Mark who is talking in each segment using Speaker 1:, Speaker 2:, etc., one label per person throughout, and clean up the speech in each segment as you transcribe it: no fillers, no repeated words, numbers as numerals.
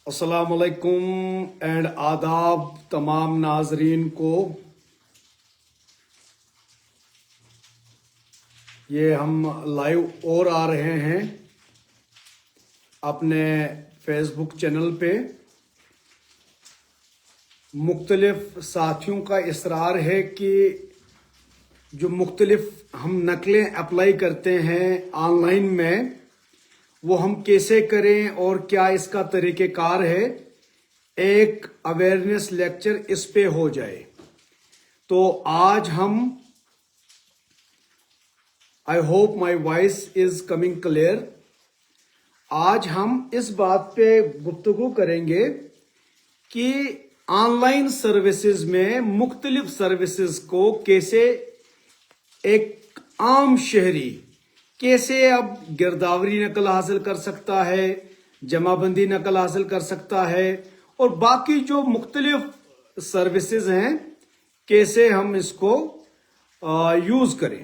Speaker 1: السلام علیکم اینڈ آداب تمام ناظرین کو. یہ ہم لائیو اور آ رہے ہیں اپنے فیس بک چینل پہ. مختلف ساتھیوں کا اصرار ہے کہ جو مختلف ہم نقلیں اپلائی کرتے ہیں آن لائن میں وہ ہم کیسے کریں اور کیا اس کا طریقہ کار ہے. ایک اویئرنیس لیکچر اس پہ ہو جائے. تو آج ہم I hope my voice is coming clear. آج ہم اس بات پہ گفتگو کریں گے کہ آن لائن سروسز میں مختلف سروسز کو کیسے ایک عام شہری کیسے اب گرداوری نقل حاصل کر سکتا ہے، جمع بندی نقل حاصل کر سکتا ہے، اور باقی جو مختلف سروسز ہیں کیسے ہم اس کو یوز کریں.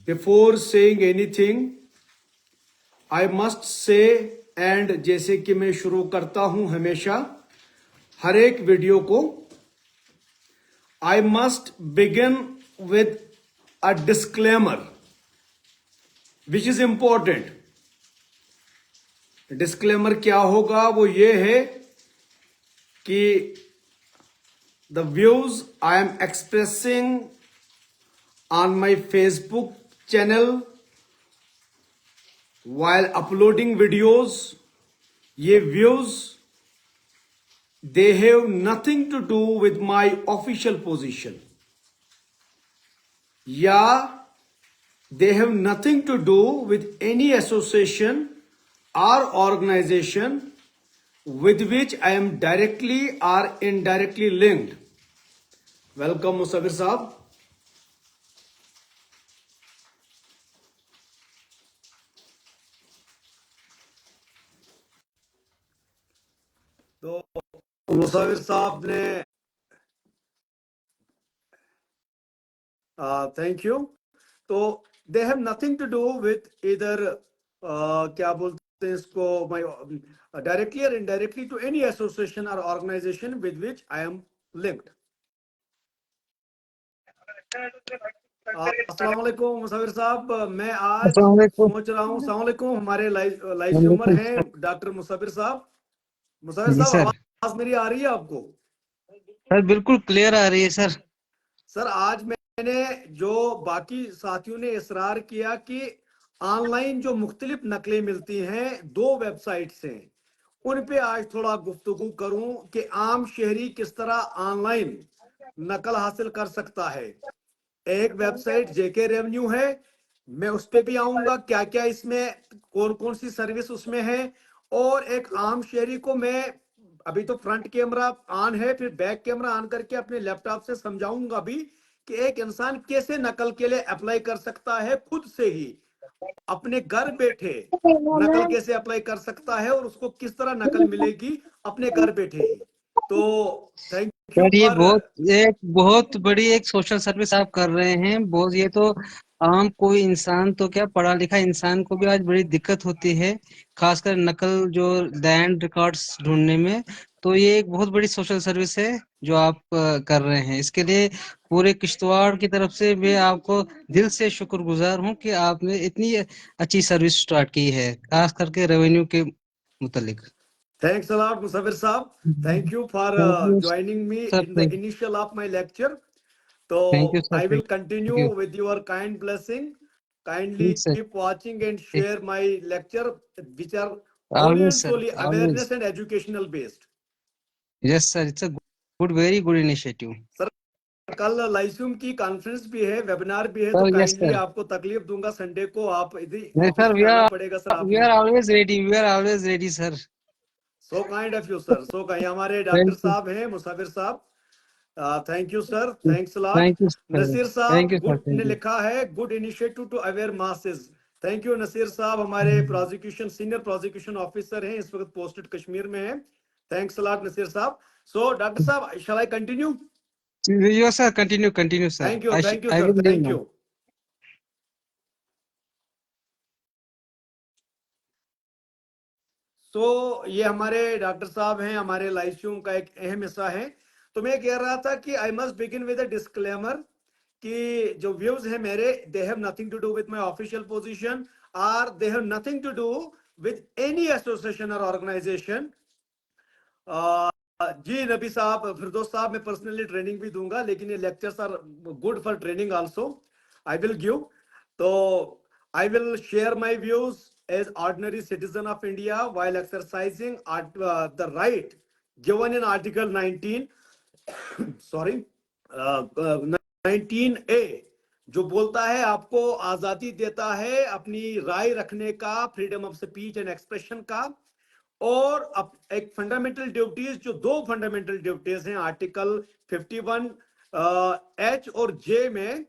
Speaker 1: Before seeing anything I must say, and جیسے کہ میں شروع کرتا ہوں ہمیشہ ہر ایک ویڈیو کو، I must begin with a disclaimer which is important. Disclaimer کیا ہوگا؟ وہ یہ ہے کہ the views I am expressing on my Facebook channel while uploading videos, یہ views they have nothing to do with my official position. Yeah, they have nothing to do with any association or organization with which I am directly or indirectly linked. Welcome, Musawir Saab. تو مصور صاحب نے thank you. تو they have nothing to do with ادھر کیا بولتے ہیں اس کو، ڈائریکٹلی اور انڈائریکٹلی ٹو اینی ایسوسیشن اور organisation with which I am linked. السلام علیکم مصور صاحب. میں آج
Speaker 2: السلام علیکم.
Speaker 1: سوچ رہا ہوں، السلام علیکم. ہمارے لائیو
Speaker 2: وعلیکم
Speaker 1: اسٹریمر ہیں ڈاکٹر مصور صاحب. مصور
Speaker 2: جی
Speaker 1: صاحب
Speaker 2: سر.
Speaker 1: آواز میری آ رہی ہے آپ کو؟
Speaker 2: سر بالکل کلیئر آ رہی ہے سر.
Speaker 1: سر آج میں نے جو باقی ساتھیوں نے اصرار کیا کہ آن لائن جو مختلف نقلیں ملتی ہیں 2 ویب سائٹس ہیں، ان پہ آج تھوڑا گفتگو کروں کہ عام شہری کس طرح آن لائن نقل حاصل کر سکتا ہے. ایک ویب سائٹ جے کے ریونیو ہے، میں اس پہ بھی آؤں گا کیا کیا اس میں کون کون سی سروس اس میں ہے. اور ایک عام شہری کو میں ابھی تو فرنٹ کیمرہ آن ہے، پھر بیک کیمرہ آن کر کے اپنے لیپ ٹاپ سے سمجھاؤں گا بھی کہ ایک انسان کیسے نقل کے لیے اپلائی کر سکتا ہے، خود سے ہی اپنے گھر بیٹھے نقل کیسے اپلائی کر سکتا ہے اور اس کو کس طرح نقل ملے گی اپنے گھر بیٹھے ہی. تو تھینک یو
Speaker 2: سر یہ
Speaker 1: فار.
Speaker 2: بہت بڑی ایک سوشل سروس آپ کر رہے ہیں. بہت یہ تو عام کوئی انسان تو کیا پڑھا لکھا انسان کو بھی آج بڑی دقت ہوتی ہے، خاص کر نقل جو لینڈ ریکارڈز ڈھونڈنے میں. تو یہ ایک بہت بڑی سوشل سروس ہے جو آپ کر رہے ہیں. اس کے لیے پورے کشتواڑ کی طرف سے میں آپ کو دل سے شکر گزار ہوں کہ آپ نے اتنی اچھی سروس سٹارٹ کی ہے، خاص کر کے ریونیو کے متعلق.
Speaker 1: Thanks a lot, Musawir Saab. Thank you for
Speaker 2: Thank you,
Speaker 1: joining me
Speaker 2: sir.
Speaker 1: in the initial of my lecture. So
Speaker 2: Thank you, sir.
Speaker 1: I will
Speaker 2: Thank
Speaker 1: continue
Speaker 2: you.
Speaker 1: with your kind blessing. Kindly
Speaker 2: Yes, sir.
Speaker 1: keep watching and share my lecture, which are only
Speaker 2: Always,
Speaker 1: and
Speaker 2: sir.
Speaker 1: solely
Speaker 2: Always.
Speaker 1: awareness and educational based.
Speaker 2: Yes, sir. It's a very good initiative.
Speaker 1: Sir, کل لائسیوم کی conference بھی ہے، webinar بھی ہے، تو
Speaker 2: Sir, yes,
Speaker 1: kindly
Speaker 2: sir.
Speaker 1: آپ کو تکلیف دوں گا. سنڈے کو آپ ادھر
Speaker 2: Yes, sir.
Speaker 1: آفس میں آنا پڑے گا سر آپ
Speaker 2: We
Speaker 1: ہی.
Speaker 2: are always ready. We are always ready, sir.
Speaker 1: So kind of you sir, so kind. ہمارے ڈاکٹر
Speaker 2: Thank you.
Speaker 1: صاحب ہیں مصور صاحب. Thank you sir, thanks lot.
Speaker 2: Thank you, sir.
Speaker 1: Nasir
Speaker 2: Thank
Speaker 1: صاحب
Speaker 2: you, sir.
Speaker 1: گڈ نے
Speaker 2: Thank you.
Speaker 1: لکھا ہے good initiative to aware masses. Thank you Nasir صاحب. ہمارے پروزیکیوشن سینئر پروزیکیوشن آفیسر ہیں، اس وقت پوسٹڈ کشمیر میں ہیں. تھینکس لاٹ نصیر صاحب. سو ڈاکٹر صاحب shall I continue?
Speaker 2: Yes, sir. Continue, sir.
Speaker 1: Thank you
Speaker 2: I
Speaker 1: sir,
Speaker 2: will leave
Speaker 1: thank
Speaker 2: now.
Speaker 1: You. So ये हमारे डॉक्टर साहब हैं, हमारे लाइव स्ट्रीम का एक अहम हिस्सा है। तो मैं कह रहा था कि I must begin with a disclaimer कि जो व्यूज है मेरे, they have nothing to do with my official position, और they have nothing to do with any association or organisation. जी नबी साहब, फिरदौस साहब, मैं पर्सनली ट्रेनिंग भी दूंगा, लेकिन ये lectures are good for training also, I will give. तो I will share my views as ordinary citizen of India while exercising the right given in Article 19 sorry 19A, जो बोलता है आपको आजादी देता है अपनी राय रखने का, freedom of speech and expression का, और एक फंडामेंटल ड्यूटीज, जो दो फंडामेंटल ड्यूटीज हैं आर्टिकल 51 H और J में,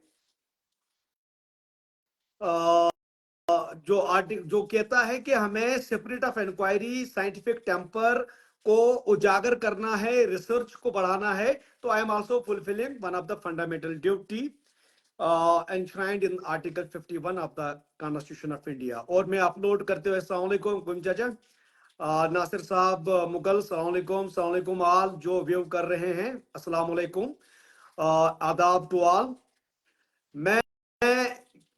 Speaker 1: जो कहता है कि हमें spirit of inquiry, scientific temper को उजागर करना है, रिसर्च को बढ़ाना है। तो I am also fulfilling one of the fundamental duty enshrined in article 51 of the constitution of India. और मैं अपलोड करते हुए अस्सलाम वालेकुम गुम चाचा, नासिर साहब, मुगल, अस्सलाम वालेकुम आल जो व्यू कर रहे हैं, अस्सलाम वालेकुम, आदाब टू आल। मैं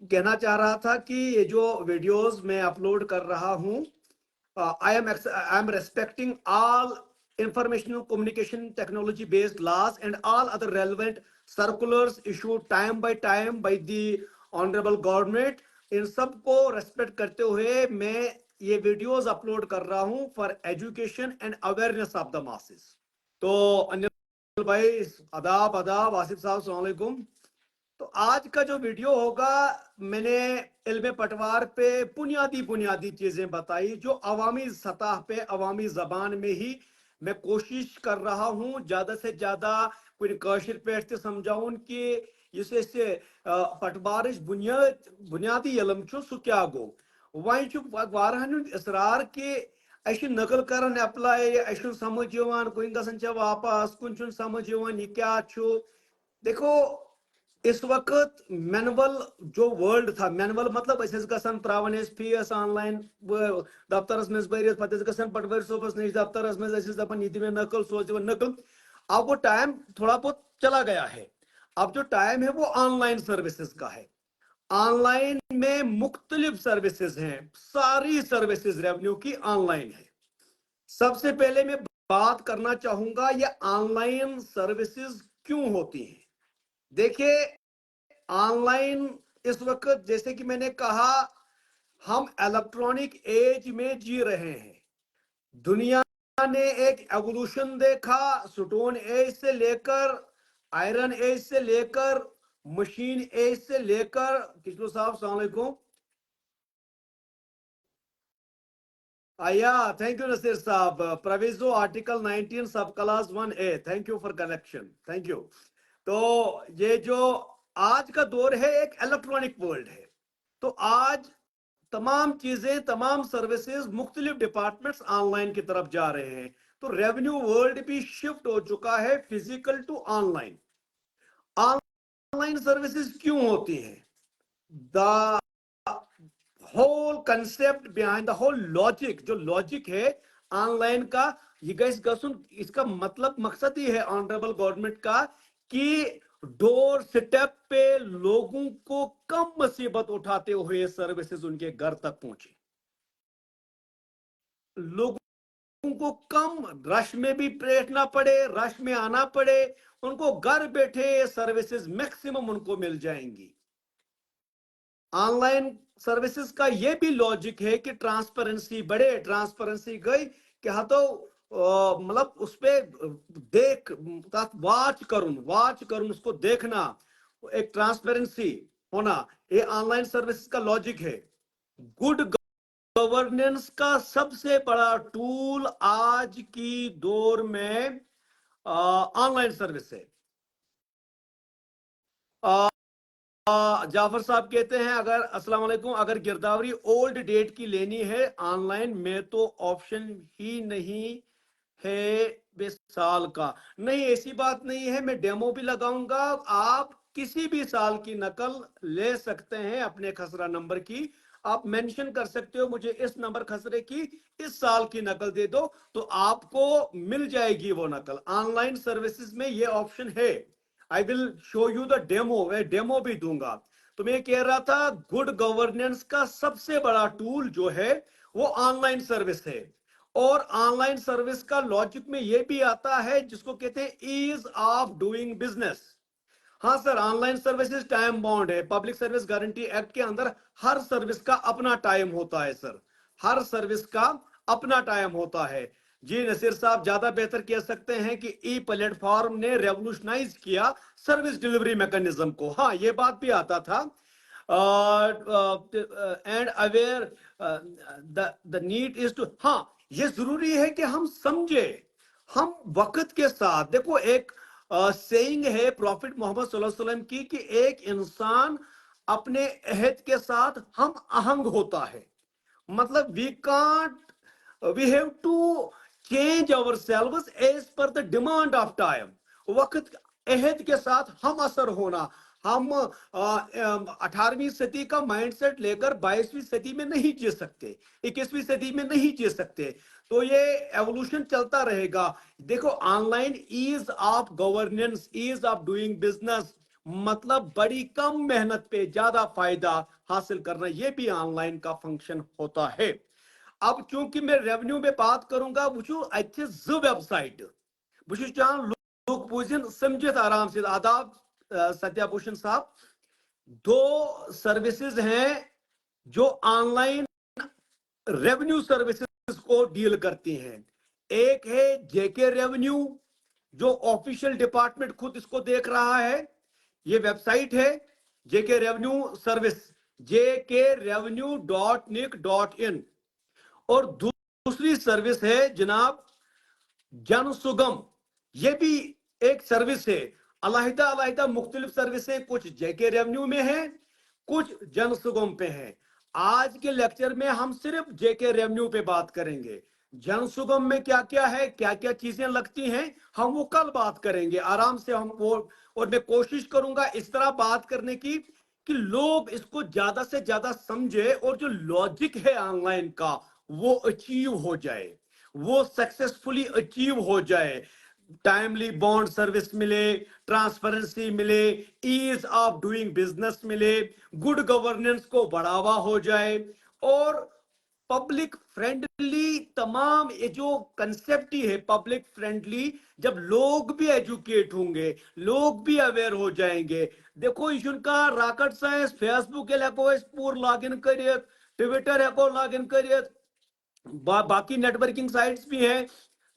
Speaker 1: कहना चाह रहा था कि ये जो वीडियोस मैं अपलोड कर रहा हूं, I am respecting all informational communication technology based laws and all other relevant circulars issued time by the honorable government। इन सब को रेस्पेक्ट करते हुए मैं ये वीडियोस अपलोड कर रहा हूं for education and awareness of the masses. तो अनिल भाई आदाब, आसिफ साहब अस्सलाम वालेकुम। तो आज का जो वीडियो होगा, मैंने इल्म पटवार पे बुनियादी चीजें बताई, जो अवामी सतह पे अवामी जबान में ही मैं कोशिश कर रहा हूं ज्यादा से ज्यादा कुछ काशिर पे समझाऊं कि इससे पटवारिश बुनियादी इल्म सु क्या गो। वही वारहन इसरार कि अश नकल करन अप्लाई, अश समझ कुन गसन वापस, कुन समझ ये क्या। देखो इस वक्त मैनुअल जो वर्ल्ड था, मैनुअल मतलब गसन त्रावन फीस ऑनलाइन दफ्तर में भर, पे गसन पटवारी सोबस नश दफ्तर में दपान ये में नकल, सोच नकल। अब वो टाइम थोड़ा बहुत चला गया है। अब जो टाइम है वो ऑनलाइन सर्विसेज का है। ऑनलाइन में मुख्तलिफ सर्विसेज हैं, सारी सर्विसेज रेवेन्यू की ऑनलाइन है। सबसे पहले मैं बात करना चाहूंगा ये ऑनलाइन सर्विसेज क्यों होती हैं। देखिए ऑनलाइन इस वक्त, जैसे कि मैंने कहा, हम इलेक्ट्रॉनिक एज में जी रहे हैं। दुनिया ने एक एवोल्यूशन देखा, स्टोन एज से लेकर, आयरन एज से लेकर, मशीन एज से लेकर। किशलो साहब अस्सलाम वालेकुम। आया, थैंक यू नसीर साहब। प्रोविजो आर्टिकल 19 सब class 1A, thank you for collection, thank you. तो ये जो आज का दौर है एक इलेक्ट्रॉनिक वर्ल्ड है। तो आज तमाम चीजें, तमाम सर्विसेज, मुख्तलिफ डिपार्टमेंट्स ऑनलाइन की तरफ जा रहे हैं। तो रेवेन्यू वर्ल्ड भी शिफ्ट हो चुका है physical to online. Online services क्यों होती हैं? The whole concept behind the whole logic, जो लॉजिक है ऑनलाइन का, ये इसका मतलब मकसद ही है ऑनरेबल गवर्नमेंट का कि डोर स्टेप पे लोगों को कम मुसीबत उठाते हुए सर्विसेज उनके घर तक पहुंचे, लोगों को कम रश में भी बैठना पड़े, रश में आना पड़े, उनको घर बैठे सर्विसेज मैक्सिमम उनको मिल जाएंगी। ऑनलाइन सर्विसेज का ये भी लॉजिक है कि ट्रांसपेरेंसी बढ़े। ट्रांसपेरेंसी गई कि हाँ, तो मतलब उस पे देख, वाच करूं उसको देखना, एक ट्रांसपेरेंसी होना, ये ऑनलाइन सर्विसेज का लॉजिक है। गुड गवर्नेंस का सबसे बड़ा टूल आज की दौर में ऑनलाइन सर्विस है। जाफर साहब कहते हैं, अगर अस्सलाम वालेकुम, अगर गिरदावरी ओल्ड डेट की लेनी है ऑनलाइन में तो ऑप्शन ही नहीं है 20 साल का। नहीं, ऐसी बात नहीं है, मैं डेमो भी लगाऊंगा। आप किसी भी साल की नकल ले सकते हैं अपने खसरा नंबर की, آپ مینشن کر سکتے ہو مجھے اس نمبر خسرے کی اس سال کی نقل دے دو تو آپ کو مل جائے گی وہ نقل. آن لائن سروسز میں یہ آپشن ہے. آئی ول شو یو دا ڈیمو, میں ڈیمو بھی دوں گا. تو میں یہ کہہ رہا تھا گڈ گورننس کا سب سے بڑا ٹول جو ہے وہ آن لائن سروس ہے. اور آن لائن سروس کا لاجک میں یہ بھی آتا ہے جس کو کہتے ہیں ایز آف ڈوئنگ بزنس. ہاں sir, online services time bound ہے. پبلک سروس گارنٹی ایکٹ کے اندر ہر سروس کا اپنا ٹائم ہوتا ہے سر, ہر سروس کا اپنا ٹائم ہوتا ہے. جی نصیر صاحب زیادہ بہتر کہہ سکتے ہیں کہ ای پلیٹ فارم نے ریولوشنائز کیا سروس ڈیلیوری میکانزم کو. ہاں یہ بات بھی آتا تھا. And where the need is to, ہاں یہ ضروری ہے کہ ہم سمجھے, ہم وقت کے ساتھ دیکھو ایک سیئنگ ہے پروفٹ محمد صلی اللہ علیہ وسلم کی کہ ایک انسان اپنے عہد کے ساتھ ہم آہنگ ہوتا ہے. مطلب we have to change ourselves as per the demand of time. وقت عہد کے ساتھ ہم اثر ہونا. ہم 18ویں صدی کا مائنڈ سیٹ لے کر 22ویں صدی میں نہیں جی سکتے, 21ویں صدی میں نہیں جی سکتے. تو یہ ایوولوشن چلتا رہے گا. دیکھو on line as of governance, as of doing business, مطلب بڑی کم محنت پہ زیادہ فائدہ حاصل کرنا, یہ بھی آن لائن کا فنکشن ہوتا ہے. اب چونکہ میں ریونیو میں بات کروں گا, وچھو اتھے ز ویب سائٹ بچ چاہان لوگ بوزن سمجھت آرام سے. آداب ستیہ بھوشن صاحب, دو سروسز ہیں جو آن لائن ریونیو سروسز کو ڈیل کرتی ہیں. ایک ہے جے کے ریونیو جو آفیشل ڈپارٹمنٹ خود اس کو دیکھ رہا ہے. یہ ویب سائٹ ہے جے کے ریونیو سروس, jkrevenue.nic.in. اور دوسری سروس ہے جناب جن سگم. یہ بھی ایک سروس ہے. علیحدہ علیحدہ مختلف سروسیں کچھ جے کے ریونیو میں ہیں, کچھ جن سگم پہ ہیں. آج کے لیکچر میں ہم صرف جے کے ریونیو پہ بات کریں گے. جن سگم میں کیا کیا ہے, کیا کیا چیزیں لگتی ہیں, ہم وہ کل بات کریں گے آرام سے. ہم وہ, اور میں کوشش کروں گا اس طرح بات کرنے کی کہ لوگ اس کو زیادہ سے زیادہ سمجھے اور جو لاجک ہے آن لائن کا وہ اچیو ہو جائے, وہ سکسیسفلی اچیو ہو جائے. ٹائملی بانڈ سروس ملے, ٹرانسپیرنسی ملے, ایز آف ڈوئنگ بزنس ملے, گڈ گورننس کو بڑھاوا ہو جائے, اور پبلک فرینڈلی تمام یہ جو کنسپٹ ہی ہے پبلک فرینڈلی, جب لوگ بھی ایجوکیٹ ہوں گے, لوگ بھی اویئر ہو جائیں گے. دیکھو یہ کا راکٹ سائنس, فیس بک ہیکو اس پور لاگ ان کریت, ٹویٹر ہیکو لاگ ان کریت, باقی نیٹ ورکنگ سائٹس بھی ہیں.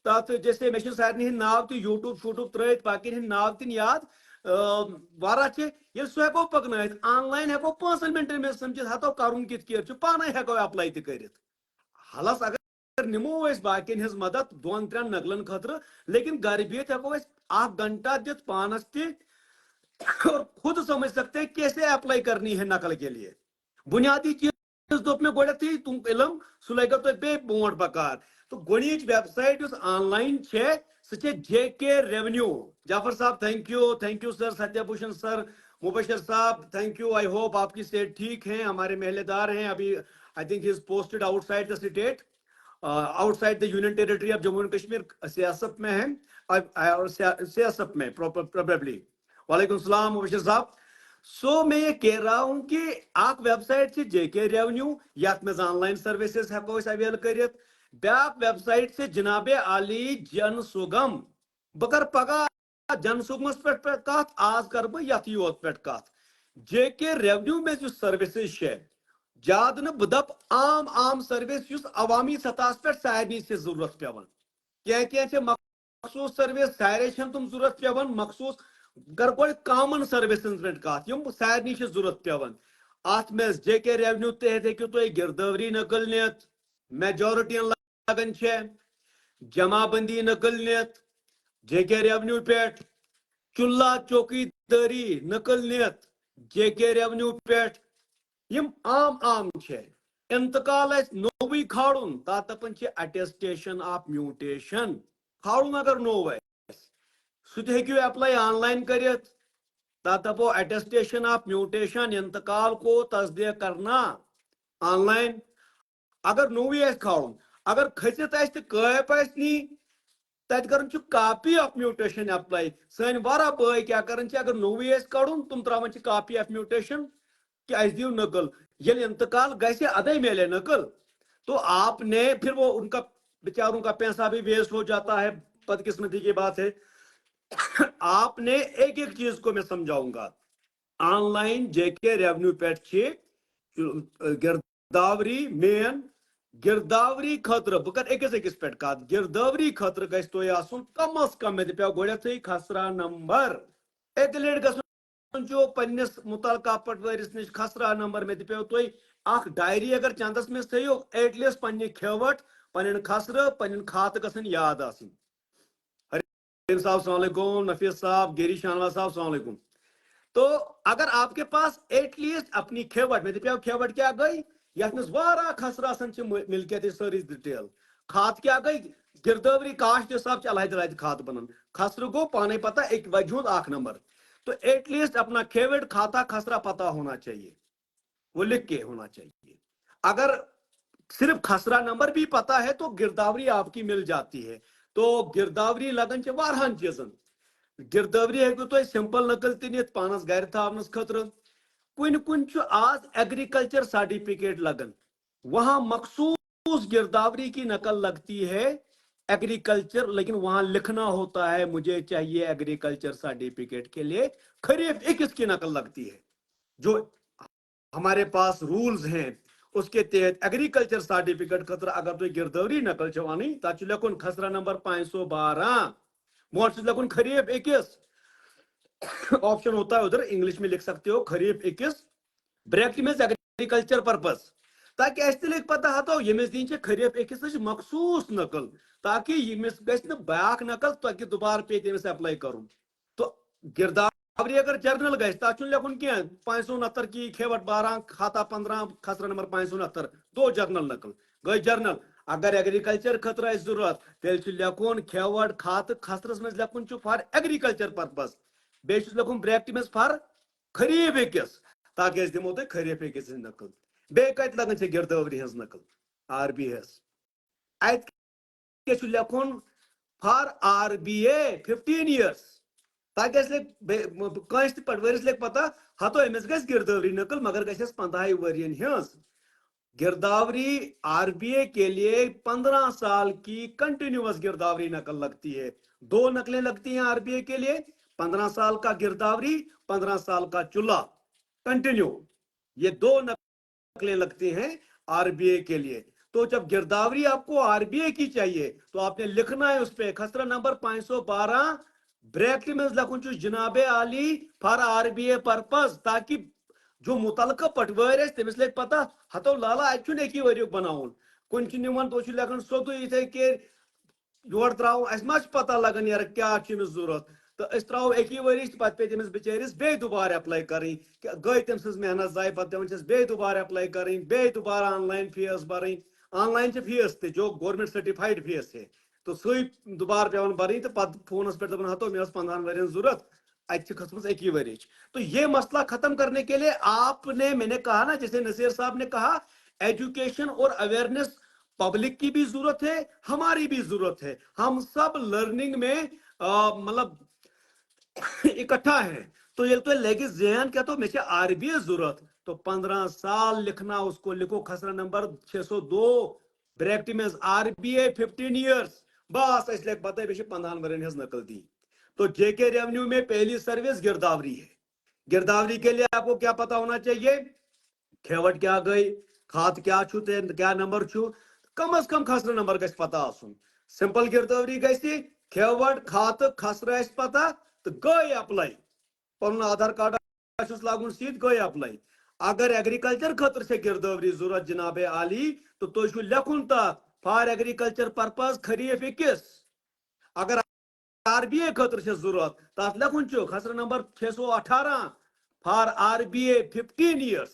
Speaker 1: تات جیسے میں سارے ہند ناو تہ یوٹیوب شوٹیوب ترت باقی ہند ناو تن یاد وارہ یل سہ ہیکو پکنائت. آن لائن ہیکو 5 منٹن میں سمجھت ہتو کرن کت کیر پانے ہیکو اپلائی تہ کرت. حالس اگر نمو اس باقین ہز مدد 2-3 نقلن خاطر, لیکن گھر بہت ہیکو اس 1 گھنٹہ دت پانس تہ اور خود سمجھ سکتے ہیں کیسے اپلائی کرنی ہے نقل کے لیے. بنیادی چیز دوپ میں گوڑتھی تم علم سہ لگو تہ بے بونٹ بکار. تو گونیچ ویب سائٹ اس آن لائن چھے سہ جے کے ریونیو. جعفر صاحب thank you sir, Satya Bhushan sir, Mubashir صاحب تھینک یو. آئی ہوپ آپ کی صحت ٹھیک ہیں. ہمارے محلے دار ہیں ابھی, I think he is posted out side the state, out side the union territory of Jammu and Kashmir, سیاست میں ہیں, اور سیاست میں پروبیبلی. وعلیکم السلام مبشر صاحب. سو میں یہ کہہ رہا ہوں کہ آپ ویب سائٹ سے جے کے ریونیو یت میں آن لائن سروسز ہیکو اس اویل کرت. بیاکھ ویب سائٹ سے جناب علی جن سگم. بکر پگہ جن سگمس پہ کت, آج کر بہ یت یوت پہ کت. جے کے ریونیو میں جو سروسز ہے زیادہ نا بہ دپ عام سروس اس عوامی سطح پہ سارے سے ضرورت پیوان. کی مخصوص سروس سارے تم ضرورت پیوان, مخصوص کر گو کامن سروسن پہ کت یم سارے ضرورت پیوان. ات میں جے کے ریونیو تحت ہیکو تھی گردوری نقل نت, میجورٹی لگن جمع بندی نقل نت جے کے ریونیو پہ, چولہا چوکی داری نقل نت جے کے ریونیو پہ. یم عام انتقال اس نوی کھاڑن تات دپن اٹیسٹیشن آف میوٹیشن کھاڑن اگر نو سہ تہ ہیکو اپلائی آن لائن کرت. تات دپو اٹیسٹیشن آف میوٹیشن انتقال کو تصدیق کرنا آن لائن اگر نوی آس کھالن اگر کھسِتھ آسہِ تہٕ کٲپ آسہِ نی تتہِ کران چھُ کاپی آف میوٹیشن اپلائی سٲنۍ واریاہ بٲے کیٛاہ کران چھِ اگر نوٕے آسہِ کڑُن تِم تراوان چھِ کاپی آف میوٹیشن کہ اَسہِ دِیِو نقل ییٚلہِ انتقال گژھِ ادے میلے نقل تو آپ نے پھر وہ ان کا بیچاروں کا پیسہ بھی ویسٹ ہو جاتا ہے بدقسمتی کی بات ہے آپ نے ایک ایک چیز کو میں سمجھاؤں گا on line J K revenue پیٹ گرداوری مین گرداوری خطر بہ کر أکِس أکِس پٮ۪ٹھ کتھ گرداوری خطر گژھِ تۄہہِ آسُن کم از کم مےٚ دِپیو گۄڈٮ۪تھٕے خسرا نمبر اکہِ لٹہِ گژھُن چھُ پننِس متعلقہ پٹوٲرِس نِش خسرا نمبر مےٚ دِپیو تُہۍ اکھ ڈایری اگر چندس منٛز تھٲیِو ایٹ لیسٹ پننہِ کھیوٹ پنٕنۍ خسرٕ پنٕنۍ کھاتہٕ گژھن یاد آسٕنۍ صاحب السلام علیکم نفیس صاحب گیری شانوا صاحب السلام علیکم تو اگر آپ کے پاس ایٹ لیسٹ اپنی کھیوٹ میں دپیو کھیوٹ کیا گئی یتھ منٛز واریاہ خسرٕ آسان چھِ ملکیت سٲرٕے ڈِٹیل کھات کیا گئی گرداوری کاشت حساب سے علیحدٕ علیحدٕ کھات بنان خسرٕ گو پانے پتہ ایک وجہ ہُنٛد اکھ نمبر تو ایٹ لیسٹ اپنا کھیوٹ کھاتا خسرا پتہ ہونا چاہیے وہ لکھ کے ہونا چاہیے اگر صرف خسرا نمبر بھی پتا ہے تو گرداوری آپ کی مل جاتی ہے تو گرداوری لگن چھ واریاہن چیزن گرداوری ہیکو تُہۍ سمپل نقل تہِ نِتھ پانس گرِ تھاونس خٲطرٕ کُنہِ کُنہِ چھُ آز ایگریکلچر سرٹیفکیٹ لگن وہاں مخصوص گرداوری کی نقل لگتی ہے ایگریکلچر لیکن وہاں لکھنا ہوتا ہے مجھے چاہیے ایگریکلچر سرٹیفکیٹ کے لیے خریف 21 کی نقل لگتی ہے جو ہمارے پاس رولز ہیں اس کے تحت ایگریکلچر سرٹیفکیٹ خطر اگر تو گردوری نقل چوانی تاچ لکھن خسرہ نمبر 512 موٹ لکھن خریف 21 آپشن ہوتا ہے ادھر انگلش میں لکھ سکتے ہو خریف 21 بریکٹ میں ایگریکلچر پرپز تاکہ اس تہ لگ پتہ ہتو یمس دین چھ خریف 21 مخصوص نقل تاکہ یمس گژھِ نہٕ بیاکھ نقل تاکہ دوبارہ پے تمس اپلائی کرن تو گرداوری اگر جرنل گژھِ تتھ چھُنہٕ لیکھُن کینٛہہ 569 کی کھیوٹ 12 کھاتا 15 خسرہ نمبر 569 دو جرنل نقل گئی جرنل اگر ایگریکلچر خطر آسہِ ضرورت تیٚلہِ چھُ لیکھُن کھیوٹ کھاتہٕ خسرس منٛز لیکھُن چھُ فار ایگریکلچر پرپز بیٚیہِ چھُس لیکھُن بریکٹ منٛز فار خریف 21 تاکہ أسۍ دِمو تۄہہِ خریف 21 ہٕنٛز نقل بیٚیہِ کتہِ لگان چھِ گرداوری ہٕنٛز نقل آر بی ایس اتہِ کیٛاہ چھُ لیکھُن for R B A 15 years تاکہ اس کنس تہ پٹوٲرِس لگہِ پتہ ہتو أمِس گژھِ گرداوری نقل مگر گژھٮ۪س 15 ؤرین ہٕنٛز گرداوری آر بی اے کے لیے 15 سال کی کنٹینیوس گرداوری نقل لگتی ہے 2 نقلیں لگتی ہیں آر بی اے کے لیے 15 سال کا گرداوری 15 سال کا چولہا کنٹینیو یہ 2 نقلیں لگتی ہیں آر بی اے کے لیے تو جب گرداوری آپ کو آر بی اے کی چاہیے تو آپ نے لکھنا ہے اس پہ خسرہ نمبر 512 بریکٹ میں لکھن چھُ جناب عالی for R B A purpose تاکہ جو متعلقہ پٹوٲرۍ آسہِ تٔمِس لگہِ پتہ ہتو لالا اتہِ چھُنہٕ اکی ؤریُک بناوُن کُنہِ چھُ نِوان تُہۍ چھُ لیکھان سیوٚدُے یِتھے کٔنۍ یورٕ تراوو اسہِ ما چھُ پتہ لگان یارٕ کیٛاہ چھُ أمِس ضروٗرت تہٕ أسۍ تراوو اکی ؤرِش تہٕ پتہٕ پیٚیہِ تٔمِس بِچٲرِس بیٚیہِ دُبارٕ ایپلاے کرٕنۍ گٔے تٔمۍ سٕنٛز محنت ضایہِ پتہٕ پیٚوان چھس بیٚیہِ دُبارٕ ایپلائی کرٕنۍ بیٚیہِ دُبارٕ آن لائن فیس بھرٕنۍ آن لائن چھِ فیس تہِ جو گورمنٹ سرٹیفائڈ فیس ہے تو سُے دُبارٕ پیٚوان بھرٕنۍ تہٕ پتہٕ فونس پٮ۪ٹھ دپان ہتو مےٚ ٲس 15 ؤرین ضرورت اتہِ چھِ کھٔژمٕژ اکی ؤرِش تو یہ مسئلہ ختم کرنے کے لیے آپ نے میں نے کہا نا جیسے نصیر صاحب نے کہا ایجوکیشن اور اویئرنیس پبلک کی بھی ضرورت ہے ہماری بھی ضرورت ہے ہم سب لرننگ میں مطلب اکٹھا ہیں تو یہ تو لگی ذہن کیا تو مجھے آر بی اے ضرورت تو 15 سال لکھنا اس کو لکھو خسرہ نمبر 602 بریکٹ میں آر بی اے 15 years بس اس لگ پتہ ہے 15 ورین ہز نقل دی تو جے کے ریونیو میں پہلی سروس گرداوری ہے گرداوری کے لیے آپ کو کیا پتا ہونا چاہیے کھیوٹ کیا گئی کھات کیا چھو کیا نمبر چھو کم از کم خسرہ نمبر گژھِ پتہ آسن سمپل گرداوری گژھِ کھیوٹ کھات خسرہ آسہِ پتہ تو گئی اپلائی پن آدھار کارڈ آسس لاگن سیت گئی اپلائی اگر ایگریکلچر خطر سے گرداوری ضرورت جناب عالی تو تُہۍ چھُ لیکھُن تتھ فار ایگریکلچر پرپز خریف 21 اگر آر بی اے خطر سے ضرورت تتھ لیکھُن چھُ خسرہ number 618 for R B A 15 years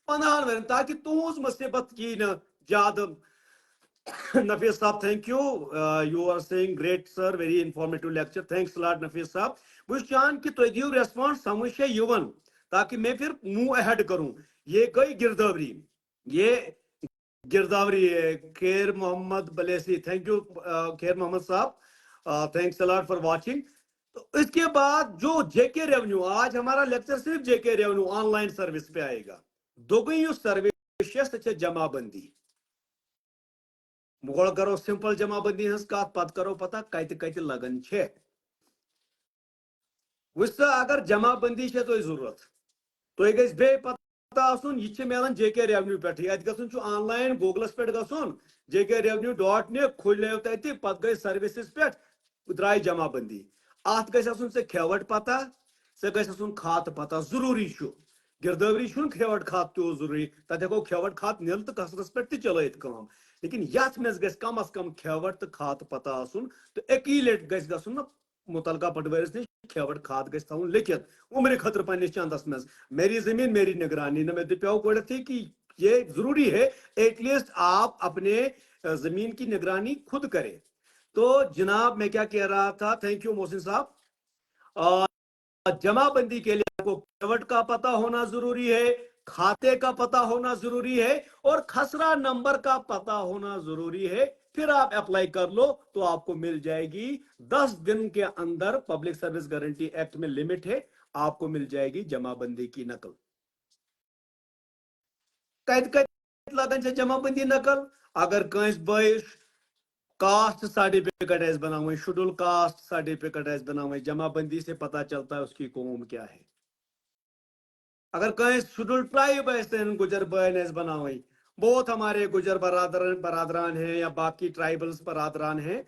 Speaker 1: 15 ورین تاکہ تُہنٛز مصیبت کی نہ زیادٕ Nafis Saab, thank you. You are saying great, sir. Very informative lecture. Thanks a lot, Nafis Saab. بہٕ چھُس چاہان کہ تُہۍ دِیِو ریسپانس سمجھ چھےٚ یِوان تاکہ میں پھر موو اہیڈ کروں یہ گئی گرداوری ये गिरदावरी है। खेर मोहम्मद बलेसी, थैंक यू खेर मोहम्मद साहब, thanks a lot for watching. तो इसके बाद जो जेके रेवेन्यू, आज हमारा लेक्चर सिर्फ जेके रेवेन्यू ऑनलाइन सर्विस पे आएगा। दोगुई सर्विस जमाबंदी मुगल करो सिंपल जमाबंदी हंस कत पत करो पता कत कत लगन छे। वुस्ता अगर जमाबंदी छे तो जरूरत तो गई बे पता आसुन ये मिलान जेके रेवेन्यू पे अत गुन ऑनलाइन गूगलस पे गुन JKRevenue.net खुले तथि पत गई सर्विसेस पे द्राय जमाबंदी। अत गुन से खेवट पता, से गुन खात पता जरूरी छु। गिरदावरी छु खेवट खात तो जरूरी, तत हेको खेवट खात निल तो कसरस पे चलत काम, लेकिन यथ मज गस कम अज कम खेवट तो खात पता आसुन। तो एकी लट गुन मुतलका पटवारिस नश खेवट खात गस थवन लिखित उम्र खतर पन्निस चंदस मज, मेरी जमीन मेरी निगरानी न मैं दपाओ गोड़ थी कि ये जरूरी है एटलीस्ट आप अपने जमीन की निगरानी खुद करें। तो जनाब मैं क्या कह रहा था, थैंक यू मोहसिन साहब, जमाबंदी के लिए आपको खेवट का पता होना जरूरी है, खाते का पता होना जरूरी है और खसरा नंबर का पता होना जरूरी है। फिर आप अप्लाई कर लो तो आपको मिल जाएगी 10 दिन के अंदर। पब्लिक सर्विस गारंटी एक्ट में लिमिट है, आपको मिल जाएगी जमाबंदी की नकल। कत कत लगन छे जमाबंदी नकल। अगर कंस बयस कास्ट सर्टिफिकेट बनावे, शेड्यूल कास्ट सर्टिफिकेट बनावे, जमाबंदी से पता चलता है उसकी कौम क्या है। अगर कहीं शेड्यूल ट्राइब गुजर बहन बनावे, बहुत हमारे गुजर बरादरान हैं या बाकी ट्राइबल्स बरादरान हैं,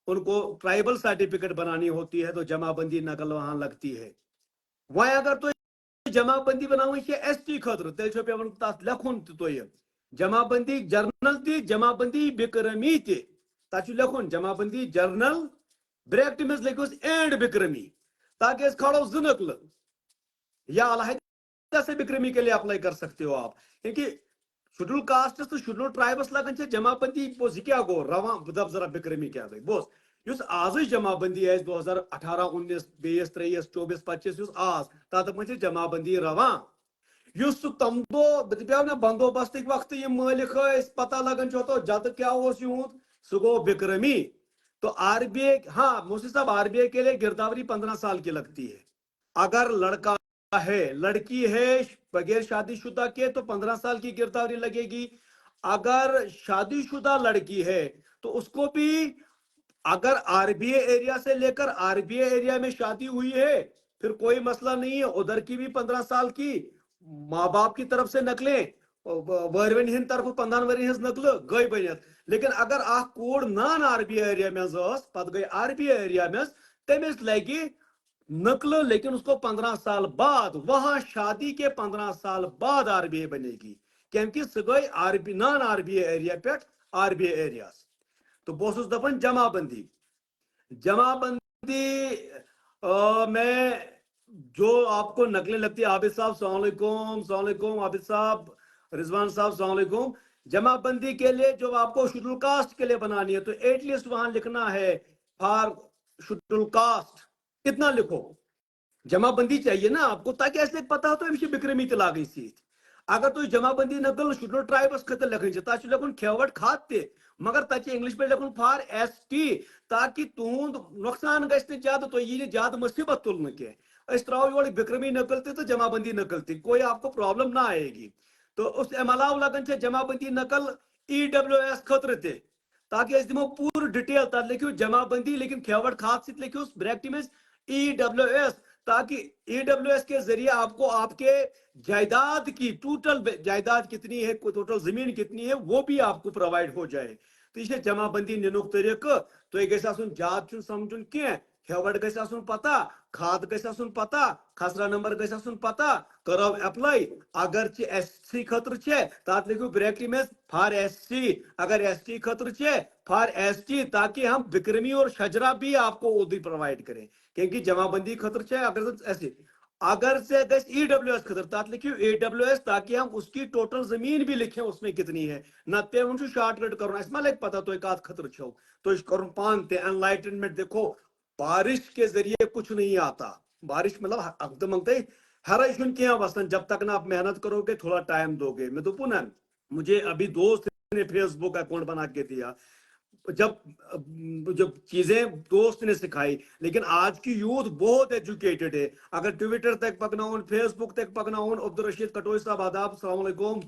Speaker 1: उनको ट्राइबल सर्टिफिकेट बनानी होती है तो जमाबंदी नकल वहां लगती है। वहीं अगर तो जमाबंदी बनावे ST खतर तेल पेवन तथ लेखुन तो जमाबंदी जर्नल ती जमाबंदी बिक्रमी ती तथ लेखुन जमाबंदी जर्नल ब्रैकेट में लिखोस एंड बिक्रमी, ताकि खड़ो ज नकल या अलहदा से बिक्रमी के लिए अप्लाई कर सकते हो आप। क्योंकि शेड्यूल कास्ट तो शेड्यूल ट्राइबस लगन छे जमाबंदी बोस क्या गो रवा दब जरा बिक्रमी क्या गई बोस युस आज जमाबंदी 2018 19 20 23 24 25 युस आज तत मज जमाबंदी रवा युस तम दो दपो ना बंदोबस्त वक्त ये मालिक पता लगन तो जत क्या यूत सह गो बिक्रमी। तो RBI, हाँ मोसी साहब, RBI के लिए गिरदावरी 15 साल की लगती है। अगर लड़का है लड़की है बगैर शादीशुदा के तो 15 साल की गिरदावरी लगेगी। अगर शादीशुदा लड़की है तो उसको भी, अगर RBI एरिया से लेकर RBI एरिया में शादी हुई है फिर कोई मसला नहीं है, उधर की भी 15 साल की माँ बाप की तरफ से नकलें वरवन हिंद तरफ 15 वरी हज नकल गई बनित। लेकिन अगर कोड़ नान RBI एरिया में पत गई RBI एरिया में तमिस लगे नकल, लेकिन उसको 15 साल बाद, वहां शादी के 15 साल बाद RBI बनेगी, क्योंकि सह गई नान RBI एरिया पे RBI एरिया। तो बहुत दपन जमाबंदी में जो आपको नकलें लगती है, आबिद साहब अस्सलाम वालेकुम, आबिद साहब, रिजवान साहब अस्सलाम वालेकुम। जमाबंदी के लिए जो आपको शेड्यूल कास्ट के लिए बनानी है तो एटलीस्ट वहां लिखना है फॉर शेड्यूल कास्ट, कितना लिखो जमाबंदी चाहिए ना आपको, ताकि ऐसे पता हो तो अमिश बिक्रमी तला गई सीट। अगर तुम जमाबंदी नकल शेड्यूल ट्राइबस खतर लिखन तक लिखुन खेवट खात ते, मगर तक इंग्लिश पे लिखुन फॉर ST, ताकि तुंद नुकसान गि ज्यादा, तो ये ज्यादा मुसीबत तुलन कह त्रो योर बिक्रमी नकल तो जमाबंदी नकल कोई आपको प्रॉब्लम ना आएगी। तो उस अलाव लगन जमाबंदी नकल EWS खतर ते, ताकि दिमो पूरी डिटेल तथ लिखो जमाबंदी लेकिन खेवट खात सत लिखो ब्रैकेट में EWS, ताकि EWS के जरिए आपको आपके जायदाद की टोटल जायदाद कितनी है, टोटल जमीन कितनी है, वो भी आपको प्रोवाइड हो जाए। तो ये जमाबंदी निनुक तरीक़ तो यह ज्यादा समझुन कह, खेवट गुन पता, खाद गुन पता, खसरा नंबर गुन पता, करो अप्लाई। अगर SC खतर तथ लिखो ब्रैकेट में फॉर SC, अगर ST खतर फॉर ST, ताकि हम बिक्रमी और शजरा भी आपको उधर प्रोवाइड करें। क्योंकि जमाबंदी खतर अगर ऐसे, अगर से EWS खतर तथ लिखियो EWS, ताकि हम उसकी टोटल जमीन भी लिखें उसमें कितनी है ना पे शॉर्टकट कर लग पता तो कत खतर छो तो कर पान ते एनलाइटनमेंट। देखो बारिश के जरिए कुछ नहीं आता, बारिश मतलब अगत मंगते हर क्या वसन, जब तक ना आप मेहनत करोगे थोड़ा टाइम दोगे। मैं दोपू ना मुझे अभी दोस्त ने फेसबुक अकाउंट बना के दिया, जब चीजें दोस्त ने सिखाई। लेकिन आज की यूथ बहुत एजुकेटेड है, अगर ट्विटर तक पकना हो, फेसबुक तक पकना हो। अब्दुल रशीद कटोई साहब आदाब, अस्सलाम वालेकुम।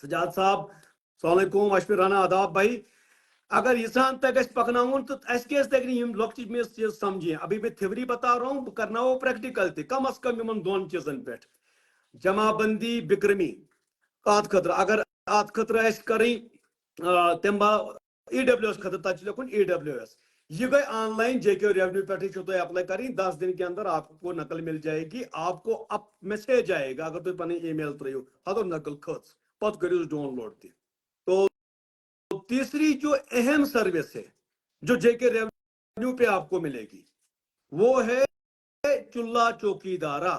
Speaker 1: सजाद साहब अस्सलाम वालेकुम। अशफिर राना आदाब भाई। अगर इंसान तक पकना तो लक्च में चीज समझिए। अभी मैं थ्योरी बता रहा हूँ, करना हो प्रैक्टिकल थे, कम अज कम इन दोन चीजन पे, जमाबंदी बिक्रमी अत खतर। अगर अत खतर करें तम EWS खतर, तक लिखुन EWS। ये गई ऑनलाइन जेके रेवेन्यू पे अप्लाई करें, 10 दिन के अंदर आपको नकल मिल जाएगी। आपको अब मैसेज आएगा, अगर तुम पे ईमेल त्रो हतो नकल खच पत करो डाउनलोड ती। तो तीसरी जो अहम सर्विस है जो जेके रेवेन्यू पे आपको मिलेगी, वो है चुल्ला चौकीदारा।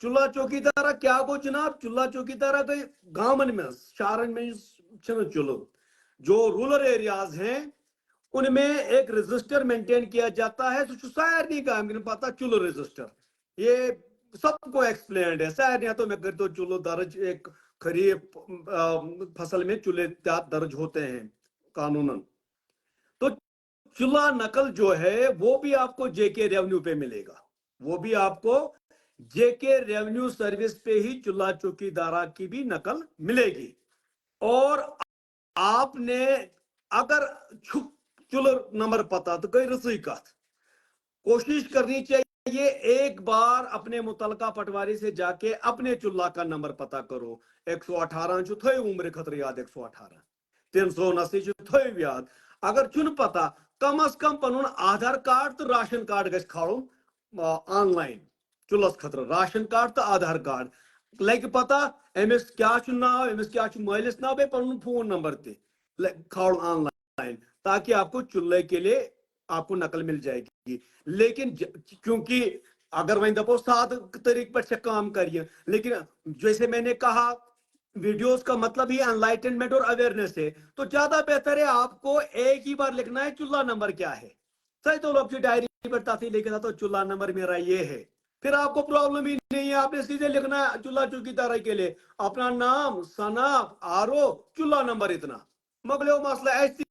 Speaker 1: चुल्ला चौकीदारा क्या गो जनाब? चुल्ला चौकीदारा गई गांवन में, शहरन में चुल्लो। जो रूरल एरियाज हैं उनमें एक रजिस्टर मेंटेन किया जाता है, तो सारी काम पता चुल्लो रजिस्टर, ये सबको एक्सप्लेन्ड है सारे। तो मैं कर तो चुल्लो दर्ज, एक खरीफ फसल में चूल्हे दर्ज होते हैं कानूनन। तो चूल्हा नकल जो है वो भी आपको जेके रेवेन्यू पे मिलेगा, वो भी आपको जेके रेवेन्यू सर्विस पे ही चूल्हा चौकीदारा की भी नकल मिलेगी। और आपने अगर चूल्हा नंबर पता तो कई रसोई का कोशिश करनी चाहिए, एक बार अपने मुतलका पटवारी से जाके अपने चूल्हा का नंबर पता करो। 118 थे उम्र खतर याद, 118 379 थे याद। अगर चुन पता, कम अज कम पन आधार कार्ड तो राशन कार्ड गस खाड़ुन ऑनलाइन चुल्लस खतर। राशन कार्ड तो आधार कार्ड लगे पता, अमिस क्या नाव, अमिस क्या मालिस नाव, बे पन फोन नंबर ते खाड़ुन ऑनलाइन, ताकि आपको चूल्हे के लिए आपको नकल मिल जाएगी। लेकिन क्योंकि अगर वही दपो सात तरीके पर काम करिए, लेकिन जैसे मैंने कहा वीडियोस का मतलब ही एनलाइटनमेंट और अवेयरनेस है, तो ज्यादा बेहतर है आपको एक ही बार लिखना है चूल्हा नंबर क्या है। सही तो लोग डायरी पर ताथी लिखा तो चूल्हा नंबर मेरा ये है, फिर आपको प्रॉब्लम ही नहीं है। आपने सीधे लिखना है चूल्हा चौकीदार के लिए अपना नाम, सना, आरओ, चूल्हा नंबर इतना, मगले मसला ऐसी।